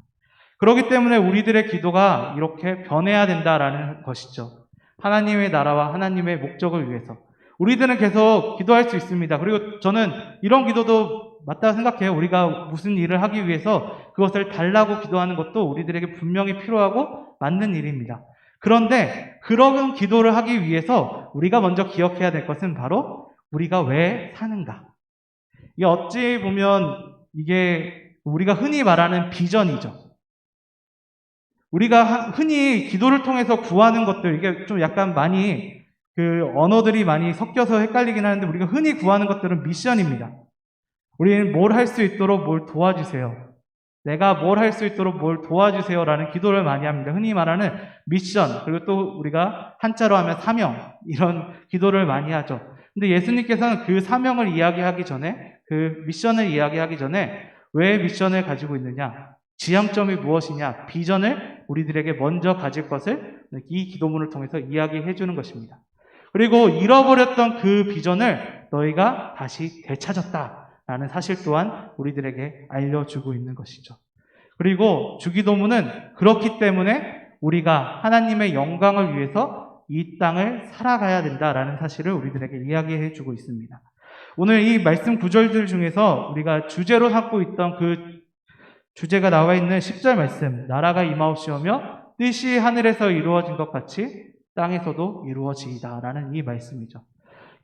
그렇기 때문에 우리들의 기도가 이렇게 변해야 된다라는 것이죠. 하나님의 나라와 하나님의 목적을 위해서 우리들은 계속 기도할 수 있습니다. 그리고 저는 이런 기도도 맞다고 생각해요. 우리가 무슨 일을 하기 위해서 그것을 달라고 기도하는 것도 우리들에게 분명히 필요하고 맞는 일입니다. 그런데 그런 기도를 하기 위해서 우리가 먼저 기억해야 될 것은 바로 우리가 왜 사는가. 이게 어찌 보면 이게 우리가 흔히 말하는 비전이죠. 우리가 흔히 기도를 통해서 구하는 것들, 이게 좀 약간 많이 그 언어들이 많이 섞여서 헷갈리긴 하는데 우리가 흔히 구하는 것들은 미션입니다. 우리는 뭘 할 수 있도록 뭘 도와주세요. 내가 뭘 할 수 있도록 뭘 도와주세요 라는 기도를 많이 합니다. 흔히 말하는 미션, 그리고 또 우리가 한자로 하면 사명, 이런 기도를 많이 하죠. 근데 예수님께서는 그 사명을 이야기하기 전에, 그 미션을 이야기하기 전에 왜 미션을 가지고 있느냐, 지향점이 무엇이냐, 비전을 우리들에게 먼저 가질 것을 이 기도문을 통해서 이야기해 주는 것입니다. 그리고 잃어버렸던 그 비전을 너희가 다시 되찾았다라는 사실 또한 우리들에게 알려주고 있는 것이죠. 그리고 주기도문은 그렇기 때문에 우리가 하나님의 영광을 위해서 이 땅을 살아가야 된다라는 사실을 우리들에게 이야기해 주고 있습니다. 오늘 이 말씀 구절들 중에서 우리가 주제로 삼고 있던 그 주제가 나와 있는 10절 말씀, 나라가 임하옵시오며 뜻이 하늘에서 이루어진 것 같이 땅에서도 이루어지이다 라는 이 말씀이죠.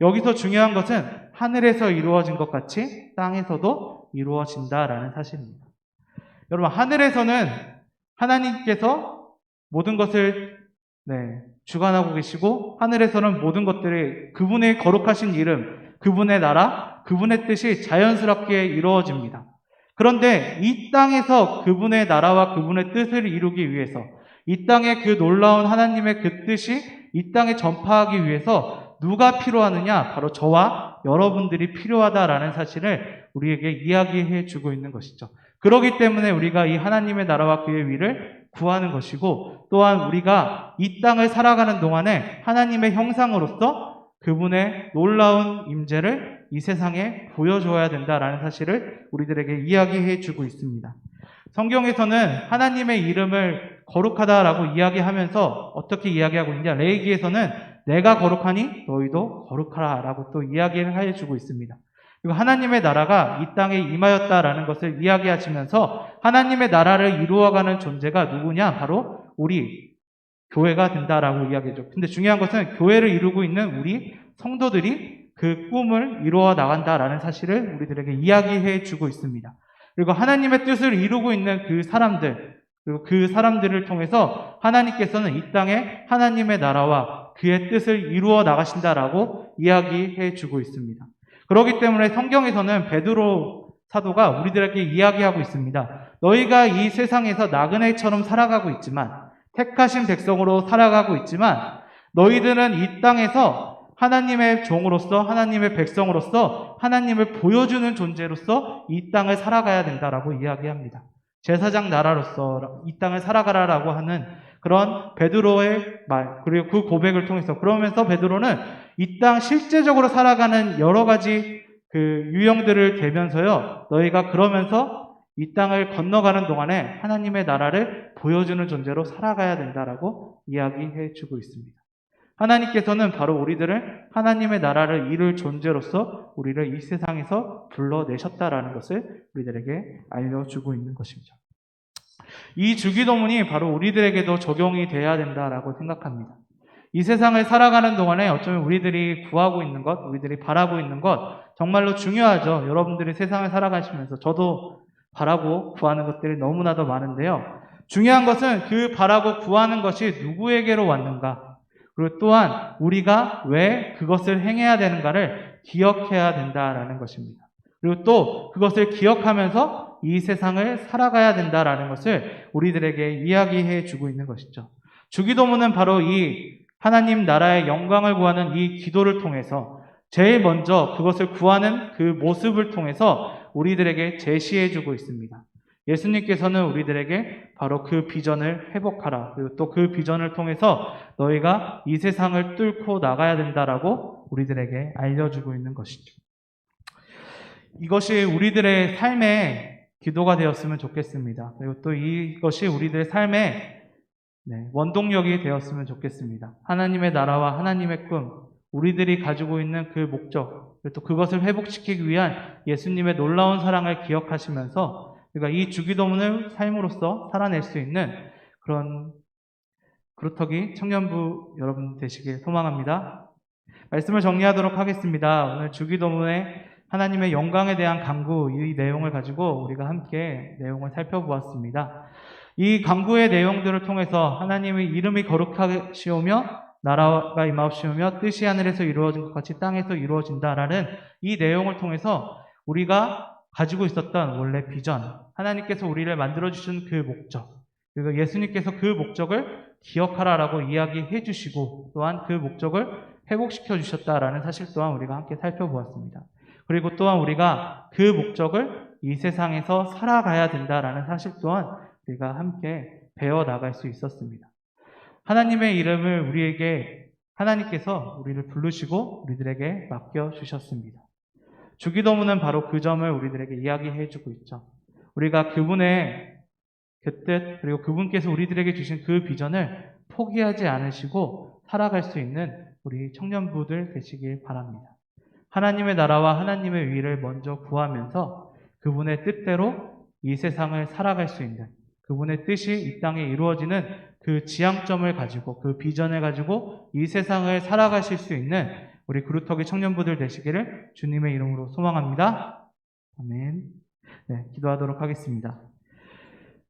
여기서 중요한 것은 하늘에서 이루어진 것 같이 땅에서도 이루어진다라는 사실입니다. 여러분, 하늘에서는 하나님께서 모든 것을 주관하고 계시고, 하늘에서는 모든 것들이 그분의 거룩하신 이름, 그분의 나라, 그분의 뜻이 자연스럽게 이루어집니다. 그런데 이 땅에서 그분의 나라와 그분의 뜻을 이루기 위해서, 이 땅에 그 놀라운 하나님의 그 뜻이 이 땅에 전파하기 위해서 누가 필요하느냐? 바로 저와 여러분들이 필요하다라는 사실을 우리에게 이야기해 주고 있는 것이죠. 그렇기 때문에 우리가 이 하나님의 나라와 그의 위를 구하는 것이고, 또한 우리가 이 땅을 살아가는 동안에 하나님의 형상으로서 그분의 놀라운 임재를 이 세상에 보여줘야 된다라는 사실을 우리들에게 이야기해 주고 있습니다. 성경에서는 하나님의 이름을 거룩하다라고 이야기하면서 어떻게 이야기하고 있느냐? 레위기에서는 내가 거룩하니 너희도 거룩하라라고 또 이야기를 해주고 있습니다. 그리고 하나님의 나라가 이 땅에 임하였다라는 것을 이야기하시면서 하나님의 나라를 이루어가는 존재가 누구냐? 바로 우리 교회가 된다라고 이야기해줘. 근데 중요한 것은 교회를 이루고 있는 우리 성도들이 그 꿈을 이루어 나간다라는 사실을 우리들에게 이야기해 주고 있습니다. 그리고 하나님의 뜻을 이루고 있는 그 사람들, 그리고 그 사람들을 통해서 하나님께서는 이 땅에 하나님의 나라와 그의 뜻을 이루어 나가신다라고 이야기해 주고 있습니다. 그렇기 때문에 성경에서는 베드로 사도가 우리들에게 이야기하고 있습니다. 너희가 이 세상에서 나그네처럼 살아가고 있지만, 택하신 백성으로 살아가고 있지만, 너희들은 이 땅에서 하나님의 종으로서, 하나님의 백성으로서 하나님을 보여주는 존재로서 이 땅을 살아가야 된다라고 이야기합니다. 제사장 나라로서 이 땅을 살아가라라고 하는 그런 베드로의 말, 그리고 그 고백을 통해서, 그러면서 베드로는 이 땅 실제적으로 살아가는 여러 가지 그 유형들을 대면서요, 너희가 그러면서 이 땅을 건너가는 동안에 하나님의 나라를 보여주는 존재로 살아가야 된다라고 이야기해 주고 있습니다. 하나님께서는 바로 우리들을 하나님의 나라를 이룰 존재로서 우리를 이 세상에서 불러내셨다라는 것을 우리들에게 알려주고 있는 것입니다. 이 주기도문이 바로 우리들에게도 적용이 돼야 된다라고 생각합니다. 이 세상을 살아가는 동안에 어쩌면 우리들이 구하고 있는 것, 우리들이 바라고 있는 것 정말로 중요하죠. 여러분들이 세상을 살아가시면서 저도 바라고 구하는 것들이 너무나도 많은데요. 중요한 것은 그 바라고 구하는 것이 누구에게로 왔는가, 그리고 또한 우리가 왜 그것을 행해야 되는가를 기억해야 된다라는 것입니다. 그리고 또 그것을 기억하면서 이 세상을 살아가야 된다라는 것을 우리들에게 이야기해 주고 있는 것이죠. 주기도문은 바로 이 하나님 나라의 영광을 구하는 이 기도를 통해서 제일 먼저 그것을 구하는 그 모습을 통해서 우리들에게 제시해 주고 있습니다. 예수님께서는 우리들에게 바로 그 비전을 회복하라, 그리고 또 그 비전을 통해서 너희가 이 세상을 뚫고 나가야 된다라고 우리들에게 알려주고 있는 것이죠. 이것이 우리들의 삶의 기도가 되었으면 좋겠습니다. 그리고 또 이것이 우리들의 삶의 원동력이 되었으면 좋겠습니다. 하나님의 나라와 하나님의 꿈, 우리들이 가지고 있는 그 목적, 그리고 또 그것을 회복시키기 위한 예수님의 놀라운 사랑을 기억하시면서 우리가 이 주기도문을 삶으로써 살아낼 수 있는 그런 그루터기 청년부 여러분 되시길 소망합니다. 말씀을 정리하도록 하겠습니다. 오늘 주기도문의 하나님의 영광에 대한 간구, 이 내용을 가지고 우리가 함께 내용을 살펴보았습니다. 이 간구의 내용들을 통해서 하나님의 이름이 거룩하시오며 나라가 임하옵시오며 뜻이 하늘에서 이루어진 것 같이 땅에서 이루어진다라는 이 내용을 통해서 우리가 가지고 있었던 원래 비전, 하나님께서 우리를 만들어주신 그 목적, 그리고 예수님께서 그 목적을 기억하라라고 이야기해 주시고 또한 그 목적을 회복시켜 주셨다라는 사실 또한 우리가 함께 살펴보았습니다. 그리고 또한 우리가 그 목적을 이 세상에서 살아가야 된다라는 사실 또한 우리가 함께 배워나갈 수 있었습니다. 하나님의 이름을 하나님께서 우리를 부르시고 우리들에게 맡겨주셨습니다. 주기도문은 바로 그 점을 우리들에게 이야기해주고 있죠. 우리가 그분의 그 뜻, 그리고 그분께서 우리들에게 주신 그 비전을 포기하지 않으시고 살아갈 수 있는 우리 청년부들 되시길 바랍니다. 하나님의 나라와 하나님의 의를 먼저 구하면서 그분의 뜻대로 이 세상을 살아갈 수 있는, 그분의 뜻이 이 땅에 이루어지는 그 지향점을 가지고, 그 비전을 가지고 이 세상을 살아가실 수 있는 우리 그루터기 청년부들 되시기를 주님의 이름으로 소망합니다. 아멘. 네, 기도하도록 하겠습니다.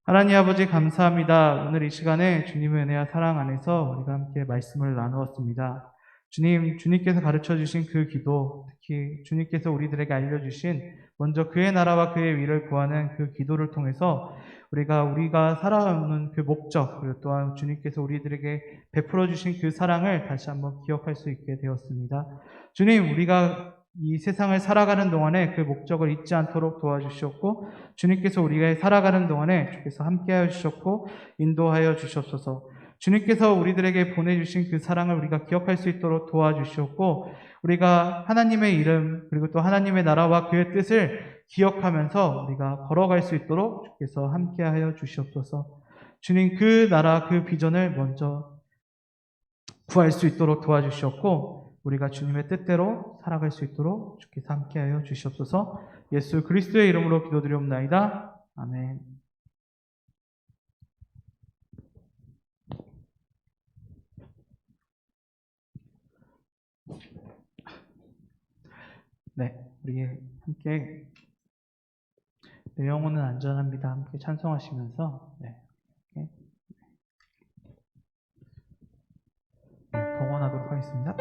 하나님 아버지 감사합니다. 오늘 이 시간에 주님의 은혜와 사랑 안에서 우리가 함께 말씀을 나누었습니다. 주님께서 가르쳐 주신 그 기도, 특히 주님께서 우리들에게 알려주신 먼저 그의 나라와 그의 위를 구하는 그 기도를 통해서 우리가 살아오는 그 목적, 그리고 또한 주님께서 우리들에게 베풀어 주신 그 사랑을 다시 한번 기억할 수 있게 되었습니다. 주님, 우리가 이 세상을 살아가는 동안에 그 목적을 잊지 않도록 도와주셨고, 주님께서 우리가 살아가는 동안에 주께서 함께하여 주셨고 인도하여 주셨소서. 주님께서 우리들에게 보내주신 그 사랑을 우리가 기억할 수 있도록 도와주셨고, 우리가 하나님의 이름 그리고 또 하나님의 나라와 그의 뜻을 기억하면서 우리가 걸어갈 수 있도록 주께서 함께하여 주시옵소서. 주님, 그 나라 그 비전을 먼저 구할 수 있도록 도와주셨고, 우리가 주님의 뜻대로 살아갈 수 있도록 주께서 함께하여 주시옵소서. 예수 그리스도의 이름으로 기도드리옵나이다. 아멘. 네, 우리 함께 내 영혼은 안전합니다. 함께 찬송하시면서 봉헌하도록 하겠습니다.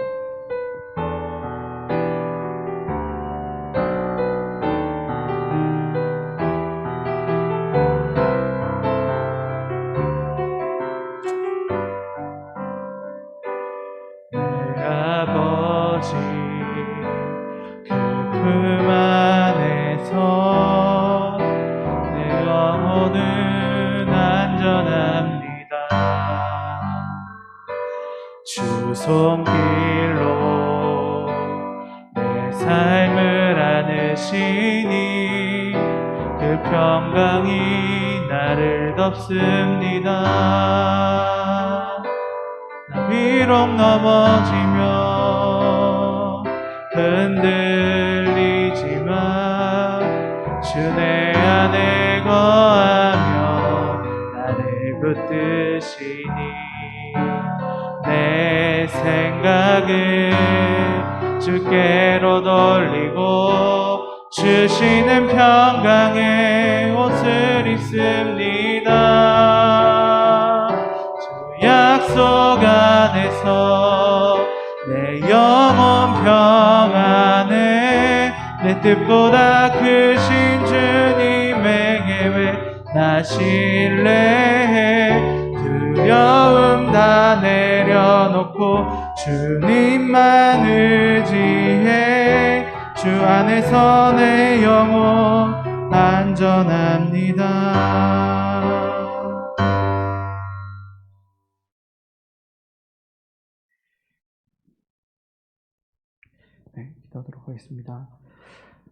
품 안에서 내 영혼은 안전합니다. 주 손길로 내 삶을 안으시니 그 평강이 나를 덮습니다. 나 비록 넘어지며 흔들리지만 주 내 안에 거하며 나를 붙드시니 내 생각을 주께로 돌리고 주시는 평강의 옷을 입습니다. 주 약속 안에서 내 영혼 평안에 내 뜻보다 크신 주님에게 왜 나 신뢰해 두려움 다 내려놓고 주님만 의지해 주 안에서 내 영혼 안전합니다. 네, 기도하도록 하겠습니다.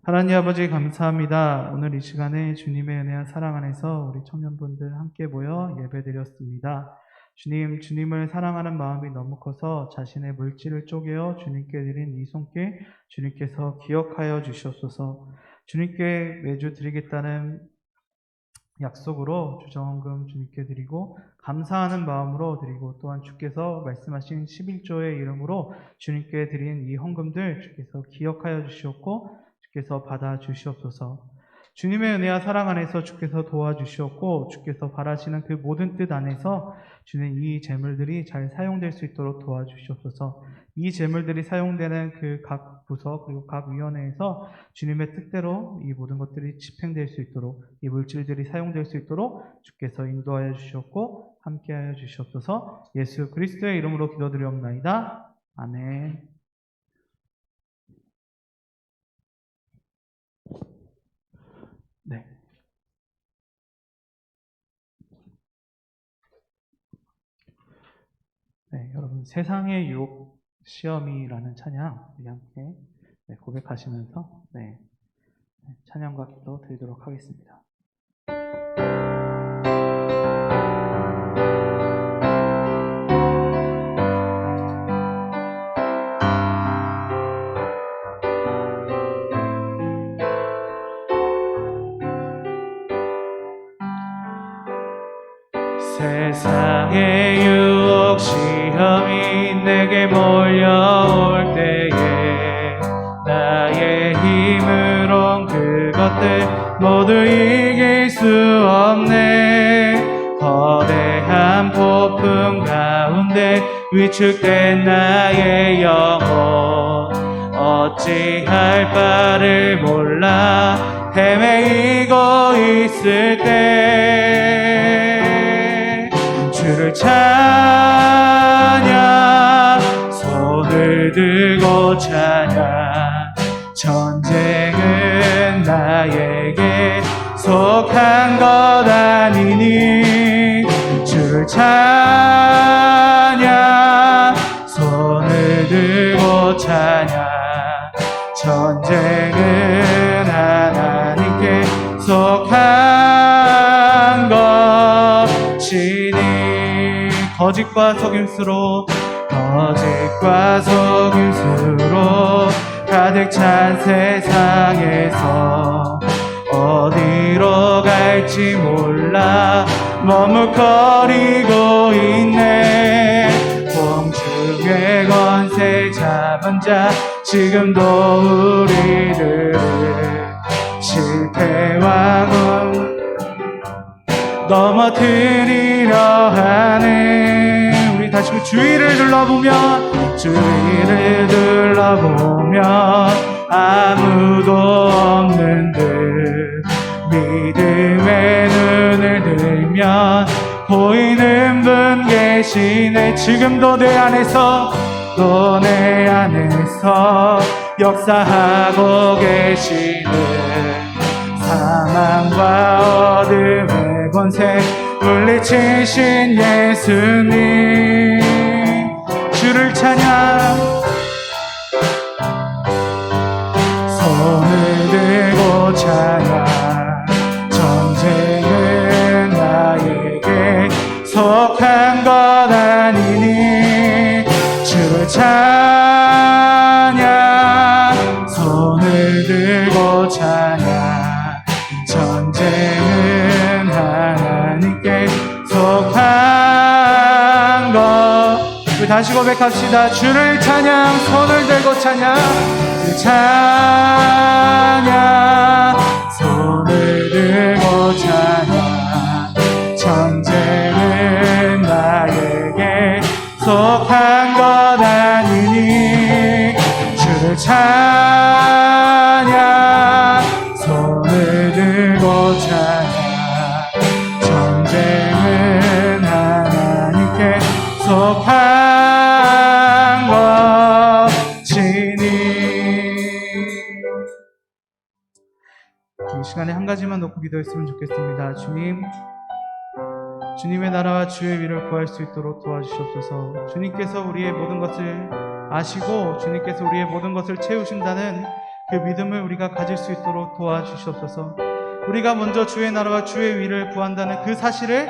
하나님 아버지 감사합니다. 오늘 이 시간에 주님의 은혜와 사랑 안에서 우리 청년분들 함께 모여 예배드렸습니다. 주님을 사랑하는 마음이 너무 커서 자신의 물질을 쪼개어 주님께 드린 이 손길 주님께서 기억하여 주시옵소서. 주님께 매주 드리겠다는 약속으로 주정헌금 주님께 드리고 감사하는 마음으로 드리고, 또한 주께서 말씀하신 11조의 이름으로 주님께 드린 이 헌금들 주께서 기억하여 주시옵고 주께서 받아 주시옵소서. 주님의 은혜와 사랑 안에서 주께서 도와주시옵고 주께서 바라시는 그 모든 뜻 안에서 주는 이 재물들이 잘 사용될 수 있도록 도와주시옵소서. 이 재물들이 사용되는 그 각 부서 그리고 각 위원회에서 주님의 뜻대로 이 모든 것들이 집행될 수 있도록, 이 물질들이 사용될 수 있도록 주께서 인도하여 주시옵고 함께하여 주시옵소서. 예수 그리스도의 이름으로 기도드리옵나이다. 아멘. 네. 네, 여러분, 세상의 유혹 시험이라는 찬양 우리 함께 고백하시면서 찬양과 기도 드리도록 하겠습니다. 세상의 유혹 시험이 내게 몰려올 때에 나의 힘으론 그것들 모두 이길 수 없네. 거대한 폭풍 가운데 위축된 나의 영혼 어찌할 바를 몰라 헤매이고 있을 때 주를 찬양, 손을 들고 찬양. 전쟁은 나에게 속한 것 아니니 주를 찬양, 손을 들고 찬양. 전쟁은 하나님께 속한 것이니 거짓과 속임수로 가득 찬 세상에서 어디로 갈지 몰라 머뭇거리고 있네. 공중의 권세 잡은 자 지금도 우리들을 실패와 넘어뜨리려 하네. 우리 다시 주위를 둘러보면 아무도 없는 듯 믿음의 눈을 들면 보이는 분 계시네. 지금도 내 안에서 역사하고 계시네. 사망과 어둠의 권세 물리치신 예수님 주를 찬양. 손을 들고 찬양. 전쟁은 나에게 속한 것 아니니 주를 찬양. 손을 들고 찬양. 전쟁은 하나님께 속한 것. 우리 다시 고백합시다. 주를 찬양. 손을 들고 찬양. 주를 찬양. 손을 들고 찬양. 전쟁은 나에게 속한 것 아니니 주를 찬양. 손을 들고 찬양. 전쟁은 하나님께 속한 것이니. 이 시간에 한 가지만 놓고 기도했으면 좋겠습니다. 주님의 나라와 주의 위를 구할 수 있도록 도와주시옵소서. 주님께서 우리의 모든 것을 아시고 주님께서 우리의 모든 것을 채우신다는 그 믿음을 우리가 가질 수 있도록 도와주시옵소서. 우리가 먼저 주의 나라와 주의 위를 구한다는 그 사실을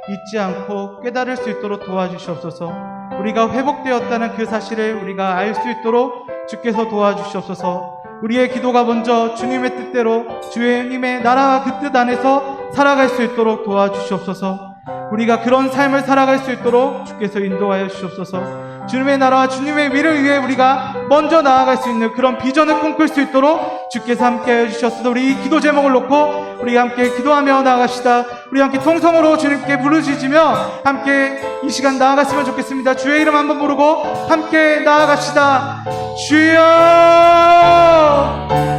잊지 않고 깨달을 수 있도록 도와주시옵소서. 우리가 회복되었다는 그 사실을 우리가 알 수 있도록 주께서 도와주시옵소서. 우리의 기도가 먼저 주님의 뜻대로 주님의 나라와 그 뜻 안에서 살아갈 수 있도록 도와주시옵소서. 우리가 그런 삶을 살아갈 수 있도록 주께서 인도하여 주시옵소서. 주님의 나라와 주님의 위를 위해 우리가 먼저 나아갈 수 있는 그런 비전을 꿈꿀 수 있도록 주께서 함께하여 주셨소서. 우리 이 기도 제목을 놓고 우리 함께 기도하며 나아갑시다. 우리 함께 통성으로 주님께 부르짖으며 함께 이 시간 나아갔으면 좋겠습니다. 주의 이름 한번 부르고 함께 나아갑시다. 주여!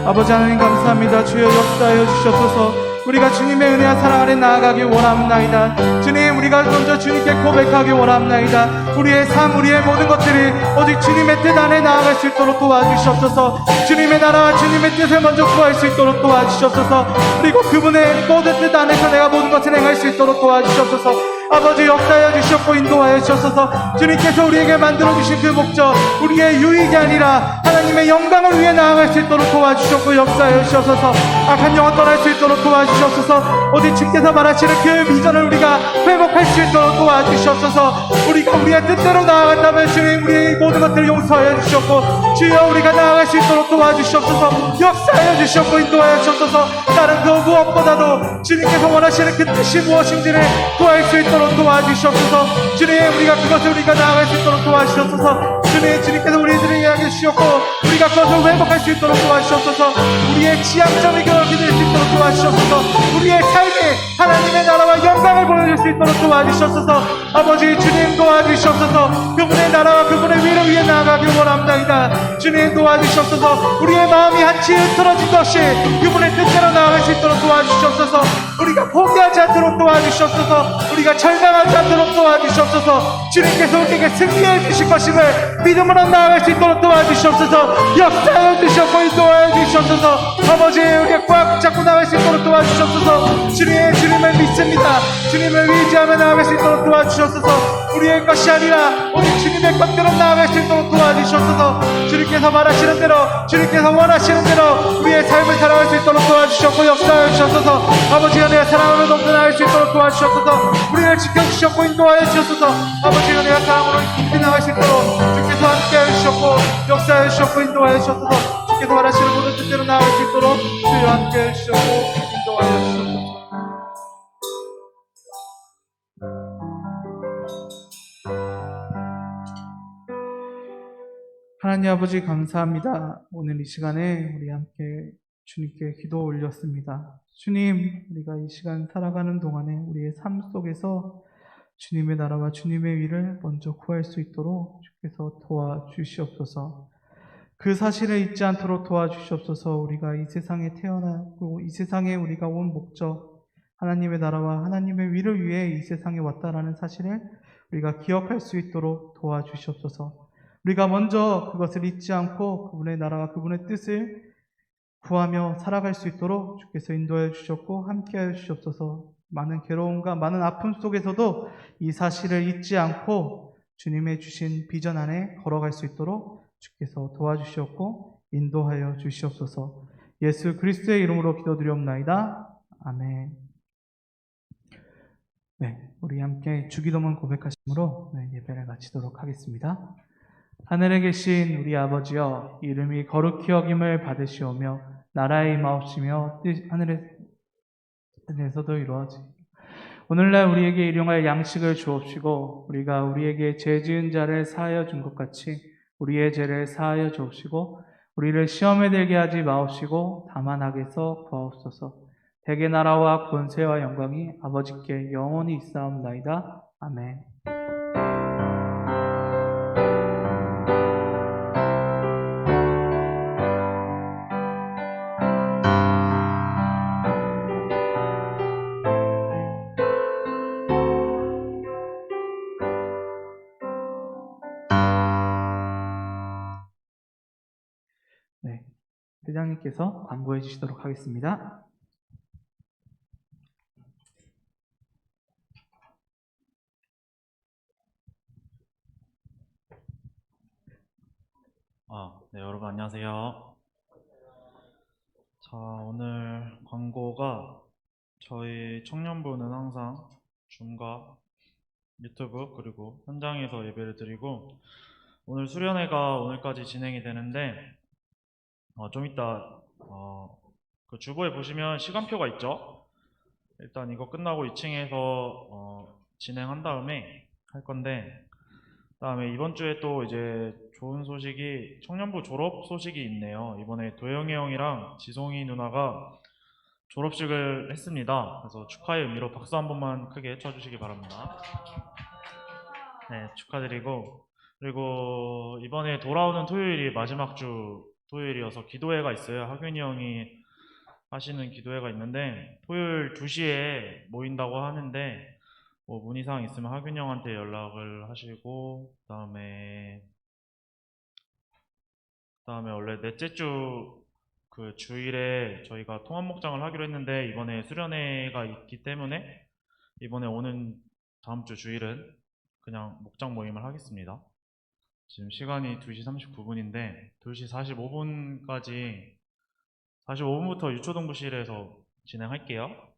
아버지 하나님 감사합니다. 주여 역사하여 주시옵소서. 우리가 주님의 은혜와 사랑 아래 나아가기 원합나이다. 주님, 우리가 먼저 주님께 고백하기 원합나이다. 우리의 삶, 우리의 모든 것들이 오직 주님의 뜻 안에 나아갈 수 있도록 도와주시옵소서. 주님의 나라와 주님의 뜻을 먼저 구할 수 있도록 도와주시옵소서. 그리고 그분의 모든 뜻 안에서 내가 모든 것을 행할 수 있도록 도와주시옵소서. 아버지 역사하여 주시옵고 인도하여 주시옵소서. 주님께서 우리에게 만들어주신 그 목적, 우리의 유익이 아니라 하나님의 영광을 위해 나아갈 수 있도록 도와주시옵고 역사하여 주시옵소서. 악한 영혼 떠날 수 있도록 도와주시옵소서. 오직 주께서 말하시는 그 비전을 우리가 회복할 수 있도록 도와주시옵소서. 우리가 우리의 뜻대로 나아간다면 주님, 우리의 모든 것들을 용서하여 주시옵고 주여 우리가 나아갈 수 있도록 도와주시옵소서. 역사하여 주시옵고 인도하여 주시옵소서. 다른 그 무엇보다도 주님께서 원하시는 그 뜻이 무엇인지를 구할 수 있도록 도와주시옵소서. 주님, 우리가 나아갈 수 있도록 도와주시옵소서. 주님께서 우리들에게 이야기해 주시옵고 우리가 그것을 회복할 수 있도록 도와주시옵소서. 우리의 지향점이 그렇게 될 수 있도록 도와주시옵소서. 우리의 삶이 하나님의 나라와 영광을 보여줄 수 있도록 도와주시옵소서. 아버지 주님 도와주시옵소서. 그분의 나라와 그분의 위를 위해 나아가길 원합니다. 주님 도와주시옵소서. 우리의 마음이 한치 흐트러진 것이 그분의 뜻대로 나아갈 수 있도록 도와주시옵소서. 우리가 포기하지 않도록 도와주시옵소서. 우리가 절망하지 않도록 도와주시옵소서. 주님께서 우리에게 승리해 주실 것임을 믿음으로 나아갈 수 있도록 도와주시옵소서. 역사하여 주시옵고 인도하여 주시옵소서. 아버지 우리가 꽉 잡고 나아갈 수 있도록 도와주시옵소서. 주님을 믿습니다. 주님을 의지하며 나아갈 수 있도록 도와주시옵소서. 우리의 것이 아니라 오직 주님의 것대로 나아갈 수 있도록 도와주시옵소서. 주님께서 말하시는 대로, 주님께서 원하시는 대로 우리의 삶을 살아갈 수 있도록 도와주시옵고 역사하여 주시옵소서. 아버지 은혜와 사랑으로 넘쳐나갈 수 있도록 도와주시옵소서. 우리를 지켜주시옵고 인도하여 주시옵소서. 아버지 은혜와 사랑으로 깊이 나갈 수 있도록 주께서 함께하여 주시옵고 역사하여 주시옵고 인도하여 주시옵소서. 주께서 말하시는 모든 뜻대로 나아갈 수 있도록 주여 함께하여 주시옵고 인도하여 주시옵소서. 하나님 아버지 감사합니다. 오늘 이 시간에 우리 함께 주님께 기도 올렸습니다. 주님, 우리가 이 시간 살아가는 동안에 우리의 삶 속에서 주님의 나라와 주님의 위를 먼저 구할 수 있도록 주께서 도와주시옵소서. 그 사실을 잊지 않도록 도와주시옵소서. 우리가 이 세상에 태어나고 이 세상에 우리가 온 목적, 하나님의 나라와 하나님의 위를 위해 이 세상에 왔다라는 사실을 우리가 기억할 수 있도록 도와주시옵소서. 우리가 먼저 그것을 잊지 않고 그분의 나라와 그분의 뜻을 구하며 살아갈 수 있도록 주께서 인도하여 주셨고 함께하여 주시옵소서. 많은 괴로움과 많은 아픔 속에서도 이 사실을 잊지 않고 주님의 주신 비전 안에 걸어갈 수 있도록 주께서 도와주시옵고 인도하여 주시옵소서. 예수 그리스도의 이름으로 기도드리옵나이다. 아멘. 네, 우리 함께 주기도문 고백하심으로 예배를 마치도록 하겠습니다. 하늘에 계신 우리 아버지여, 이름이 거룩히 여김을 받으시오며 나라의 임하옵시며 하늘에서도 이루어지며 오늘날 우리에게 일용할 양식을 주옵시고 우리가 우리에게 죄 지은 자를 사하여 준 것 같이 우리의 죄를 사하여 주옵시고 우리를 시험에 들게 하지 마옵시고 다만 악에서 구하옵소서. 대개 나라와 권세와 영광이 아버지께 영원히 있사옵나이다. 아멘. 네, 회장님께서 광고해 주시도록 하겠습니다. 네, 여러분 안녕하세요. 자, 오늘 광고가 저희 청년부는 항상 줌과 유튜브 그리고 현장에서 예배를 드리고 오늘 수련회가 오늘까지 진행이 되는데 좀 이따 그 주보에 보시면 시간표가 있죠. 일단 이거 끝나고 2층에서 진행한 다음에 할 건데 그다음에 이번 주에 또 이제 좋은 소식이 청년부 졸업 소식이 있네요. 이번에 도영이 형이랑 지송이 누나가 졸업식을 했습니다. 그래서 축하의 의미로 박수 한 번만 크게 쳐주시기 바랍니다. 네, 축하드리고 그리고 이번에 돌아오는 토요일이 마지막 주 토요일이어서 기도회가 있어요. 하균이 형이 하시는 기도회가 있는데 토요일 2시에 모인다고 하는데 뭐 문의사항 있으면 하균이 형한테 연락을 하시고 그다음에 원래 넷째 주 그 주일에 저희가 통합 목장을 하기로 했는데 이번에 수련회가 있기 때문에 이번에 오는 다음 주 주일은 그냥 목장 모임을 하겠습니다. 지금 시간이 2시 39분인데 2시 45분까지 45분부터 유초동부실에서 진행할게요.